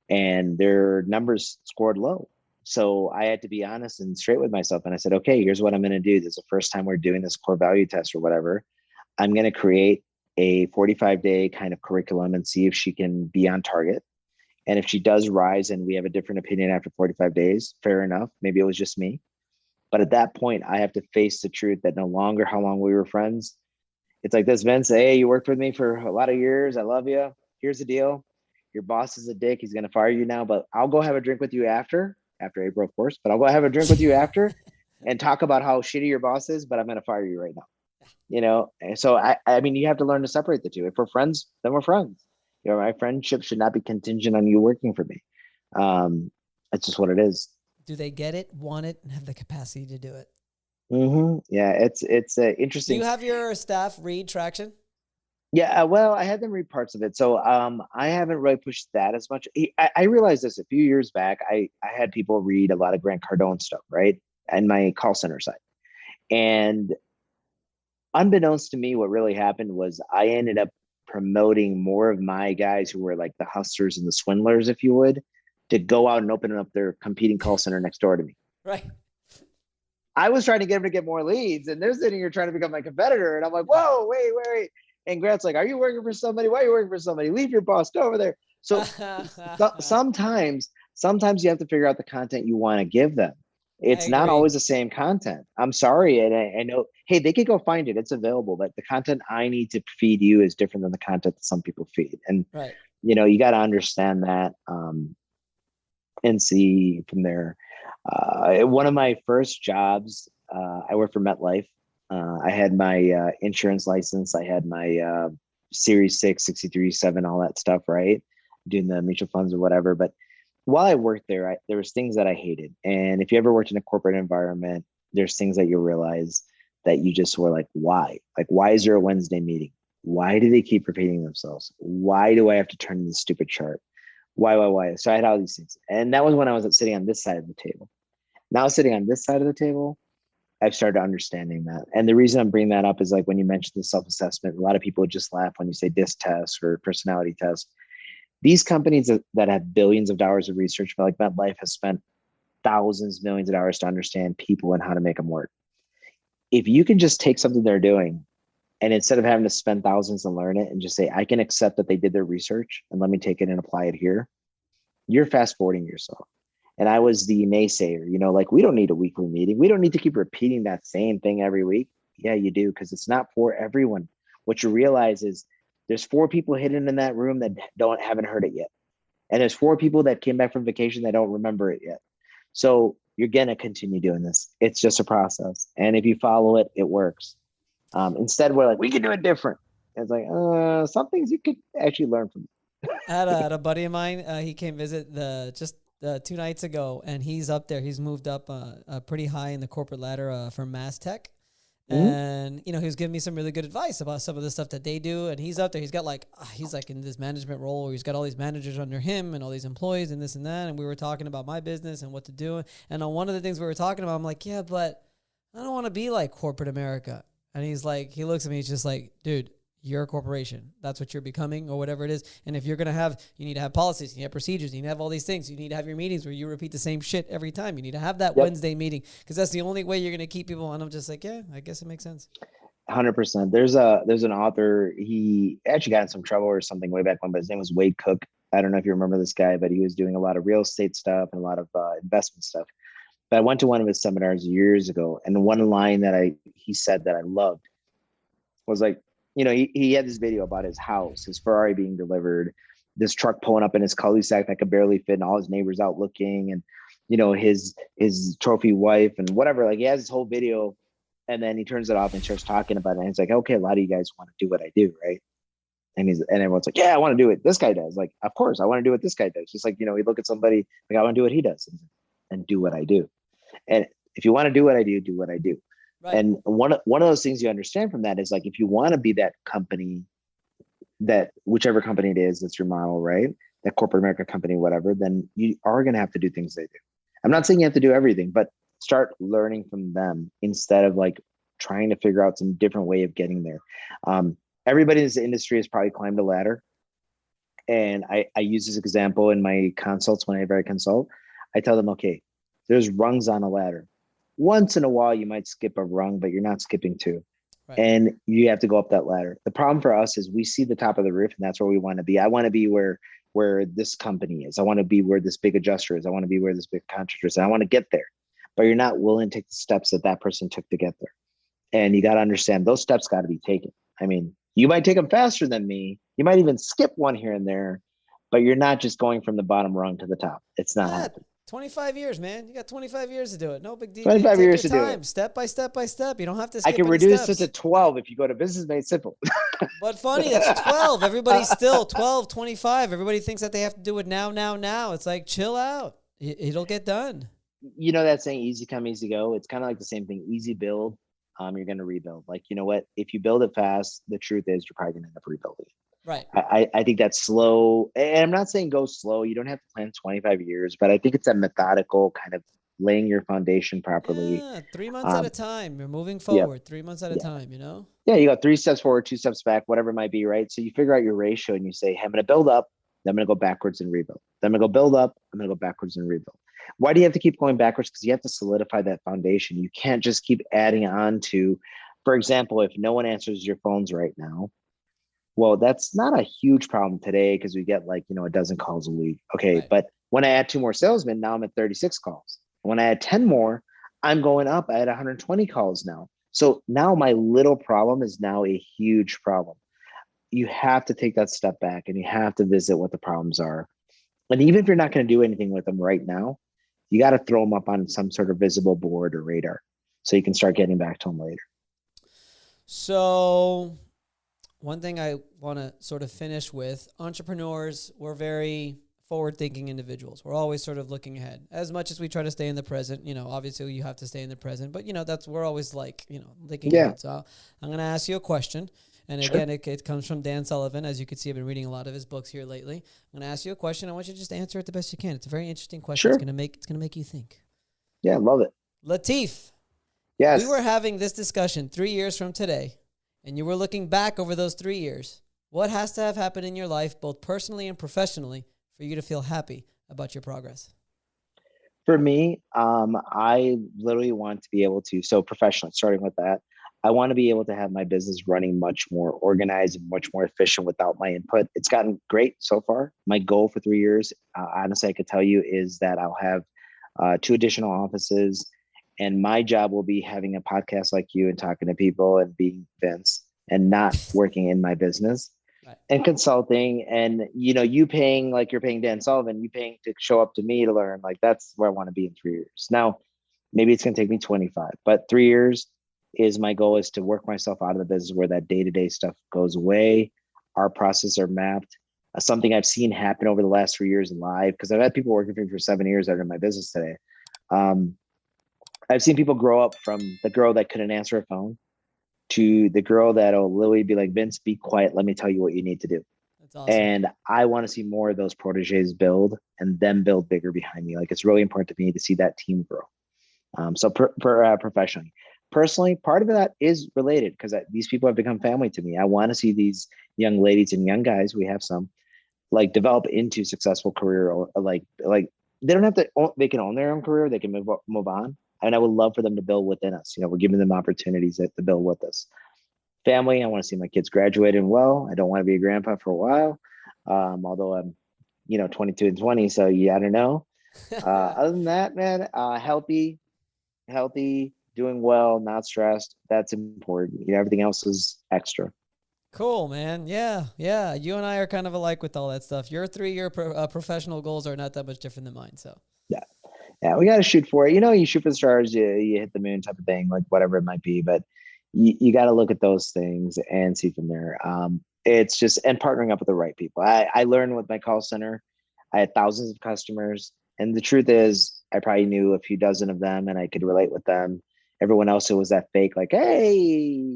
and their numbers scored low. So I had to be honest and straight with myself. And I said, okay, here's what I'm going to do. This is the first time we're doing this core value test or whatever. I'm going to create a 45-day kind of curriculum and see if she can be on target. And if she does rise and we have a different opinion after 45 days, fair enough. Maybe it was just me. But at that point, I have to face the truth that no longer how long we were friends. It's like this, Vince. Hey, you worked with me for a lot of years. I love you. Here's the deal. Your boss is a dick. He's going to fire you now, but I'll go have a drink with you after April, of course, but I'll go have a drink with you after and talk about how shitty your boss is, but I'm going to fire you right now. And so I mean, you have to learn to separate the two. If we're friends, then we're friends. My friendship should not be contingent on you working for me. It's just what it is. Do they get it, want it, and have the capacity to do it? Yeah, it's Do interesting. you have your staff read Traction? Yeah, well, I had them read parts of it, so I haven't really pushed that as much. I realized this a few years back. I had people read a lot of Grant Cardone stuff, right, and my call center side, and unbeknownst to me, what really happened was I ended up promoting more of my guys who were like the hustlers and the swindlers, if you would, to go out and open up their competing call center next door to me. Right. I was trying to get them to get more leads, and they're sitting here trying to become my competitor. And I'm like, whoa, wait. And Grant's like, are you working for somebody? Why are you working for somebody? Leave your boss, go over there. So sometimes you have to figure out the content you want to give them. It's not always the same content. I'm sorry. And I know, hey, they could go find it. It's available. But the content I need to feed you is different than the content that some people feed. And, right. You got to understand that and see from there. One of my first jobs, I worked for MetLife. I had my insurance license. I had my Series 6, 63, 7, all that stuff, right? Doing the mutual funds or whatever. But while I worked there, there was things that I hated. And if you ever worked in a corporate environment, there's things that you realize that you just were like, why? Like, why is there a Wednesday meeting? Why do they keep repeating themselves? Why do I have to turn in this stupid chart? Why? So I had all these things. And that was when I was sitting on this side of the table. Now sitting on this side of the table, I've started understanding that. And the reason I'm bringing that up is like when you mentioned the self-assessment, a lot of people just laugh when you say DISC test or personality test. These companies that have billions of dollars of research, like MetLife, has spent thousands, millions of dollars to understand people and how to make them work. If you can just take something they're doing and instead of having to spend thousands and learn it and just say, I can accept that they did their research and let me take it and apply it here, you're fast forwarding yourself. And I was the naysayer, like we don't need a weekly meeting. We don't need to keep repeating that same thing every week. Yeah, you do, because it's not for everyone. What you realize is there's 4 people hidden in that room that haven't heard it yet. And there's 4 people that came back from vacation that don't remember it yet. So you're going to continue doing this. It's just a process. And if you follow it, it works. Instead, we're like, we can do it different. It's like, some things you could actually learn from. I had a buddy of mine. He came visit just 2 nights ago, and he's up there. He's moved up pretty high in the corporate ladder from Mass Tech. And, he was giving me some really good advice about some of the stuff that they do. And he's up there. He's got he's like in this management role where he's got all these managers under him and all these employees and this and that. And we were talking about my business and what to do. And on one of the things we were talking about, I'm like, yeah, but I don't want to be like corporate America. And he's like, he looks at me, he's just like, dude, you're a corporation. That's what you're becoming or whatever it is. And if you're going to you need to have policies, you need to have procedures, you need to have all these things. You need to have your meetings where you repeat the same shit every time. You need to have that Wednesday meeting because that's the only way you're going to keep people. And I'm just like, yeah, I guess it makes sense. 100%. There's an author. He actually got in some trouble or something way back when, but his name was Wade Cook. I don't know if you remember this guy, but he was doing a lot of real estate stuff and a lot of investment stuff. But I went to one of his seminars years ago, and one line that he said that I loved was like, he had this video about his house, his Ferrari being delivered, this truck pulling up in his cul-de-sac that could barely fit, and all his neighbors out looking, and his trophy wife and whatever. Like he has this whole video, And then he turns it off and starts talking about it. And he's like, okay, a lot of you guys want to do what I do, right? And everyone's like, yeah, I want to do what this guy does. Like, of course, I want to do what this guy does. Just like, you look at somebody like, I want to do what he does and do what I do. And if you want to do what I do what I do. Right. And one of those things you understand from that is like, if you want to be that company, that whichever company it is, that's your model, right? That corporate America company, whatever, then you are going to have to do things they do. I'm not saying you have to do everything, but start learning from them instead of like trying to figure out some different way of getting there. Everybody in this industry has probably climbed a ladder. And I use this example in my consults. Whenever I consult, I tell them, okay, there's rungs on a ladder. Once in a while, you might skip a rung, but you're not skipping two. Right. And you have to go up that ladder. The problem for us is we see the top of the roof, and that's where we want to be. I want to be where this company is. I want to be where this big adjuster is. I want to be where this big contractor is. I want to get there. But you're not willing to take the steps that person took to get there. And you got to understand those steps got to be taken. I mean, you might take them faster than me. You might even skip one here and there, but you're not just going from the bottom rung to the top. It's not happening. 25 years, man. You got 25 years to do it. No big deal. 25 years to do it. Step by step by step. You don't have to skip I can reduce it to 12 if you go to Business Made Simple. But funny, that's 12. Everybody's still 12, 25. Everybody thinks that they have to do it now. It's like, chill out. It'll get done. You know that saying, easy come, easy go? It's kind of like the same thing. Easy build, you're going to rebuild. Like, you know what? If you build it fast, the truth is you're probably going to end up rebuilding it. Right. I think that's slow. And I'm not saying go slow. You don't have to plan 25 years, but I think it's a methodical kind of laying your foundation properly. Yeah, 3 months at a time. You're moving forward. Yep. 3 months at a time, Yeah, you got 3 steps forward, 2 steps back, whatever it might be, right? So you figure out your ratio and you say, hey, I'm going to build up, then I'm going to go backwards and rebuild. Then I'm going to go build up, I'm going to go backwards and rebuild. Why do you have to keep going backwards? Because you have to solidify that foundation. You can't just keep adding on to, for example, if no one answers your phones right now, well, that's not a huge problem today because we get like, a dozen calls a week. Okay. Right. But when I add 2 more salesmen, now I'm at 36 calls. When I add 10 more, I'm going up at 120 calls now. So now my little problem is now a huge problem. You have to take that step back and you have to visit what the problems are. And even if you're not going to do anything with them right now, you got to throw them up on some sort of visible board or radar so you can start getting back to them later. So one thing I want to sort of finish with, entrepreneurs, we're very forward-thinking individuals. We're always sort of looking ahead. As much as we try to stay in the present, obviously you have to stay in the present, but we're always like, thinking ahead. So I'm going to ask you a question. And again, it comes from Dan Sullivan. As you can see, I've been reading a lot of his books here lately. I'm going to ask you a question. I want you to just answer it the best you can. It's a very interesting question. It's going to make you think. Yeah, love it. Lateef. Yes. We were having this discussion 3 years from today, and you were looking back over those 3 years. What has to have happened in your life, both personally and professionally, for you to feel happy about your progress? For me, I literally want to be able to, so professionally, starting with that, I want to be able to have my business running much more organized and much more efficient without my input. It's gotten great so far. My goal for 3 years, honestly, I could tell you is that I'll have 2 additional offices, and my job will be having a podcast like you and talking to people and being Vince and not working in my business. Right. And consulting and, you paying like you're paying Dan Sullivan, you paying to show up to me to learn, like that's where I want to be in 3 years. Now, maybe it's going to take me 25, but 3 years is my goal is to work myself out of the business where that day-to-day stuff goes away. Our processes are mapped. Something I've seen happen over the last 3 years live, because I've had people working for me for 7 years that are in my business today. I've seen people grow up from the girl that couldn't answer a phone to the girl that'll literally be like, Vince, be quiet. Let me tell you what you need to do. That's awesome. And I want to see more of those proteges build and them build bigger behind me. Like it's really important to me to see that team grow. So professionally. Personally, part of that is related because these people have become family to me. I want to see these young ladies and young guys, we have some, like develop into successful career or like they don't have to, they can own their own career. They can move on. And I would love for them to build within us. We're giving them opportunities to build with us. Family, I want to see my kids graduating well. I don't want to be a grandpa for a while. Although I'm, 22 and 20. So yeah, I don't know. Other than that, man, healthy, doing well, not stressed. That's important. Everything else is extra. Cool, man. Yeah. You and I are kind of alike with all that stuff. Your 3 year professional goals are not that much different than mine. So yeah. Yeah, we got to shoot for it. You shoot for the stars, you hit the moon type of thing, like whatever it might be. But you got to look at those things and see from there. It's just, and partnering up with the right people. I learned with my call center, I had thousands of customers. And the truth is, I probably knew a few dozen of them and I could relate with them. Everyone else, it was that fake, like, hey,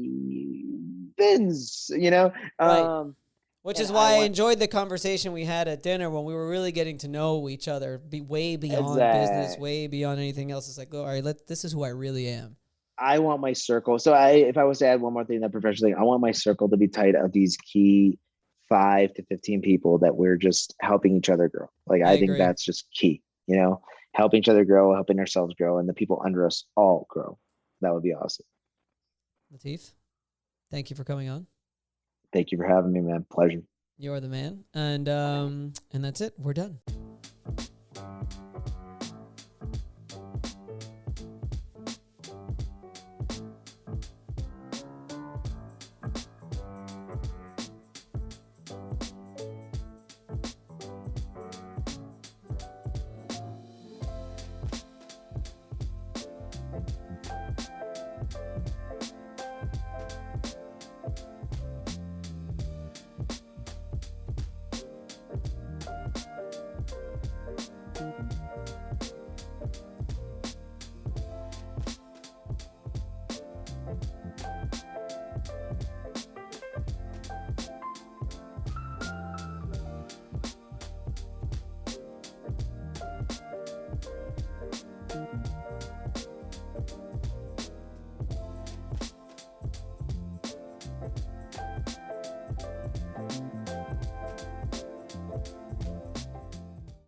Vince, Right. Um, Which and is I why I want enjoyed the conversation we had at dinner when we were really getting to know each other, be way beyond business, exact. way beyond anything else. It's like, all right, this is who I really am. I want my circle. So if I was to add one more thing that professionally, I want my circle to be tight of these key 5 to 15 people that we're just helping each other grow. Like I I think agree. that's just key, helping each other grow, helping ourselves grow, and the people under us all grow. That would be awesome. Lateef, thank you for coming on. Thank you for having me, man. Pleasure. You're the man. And that's it. We're done.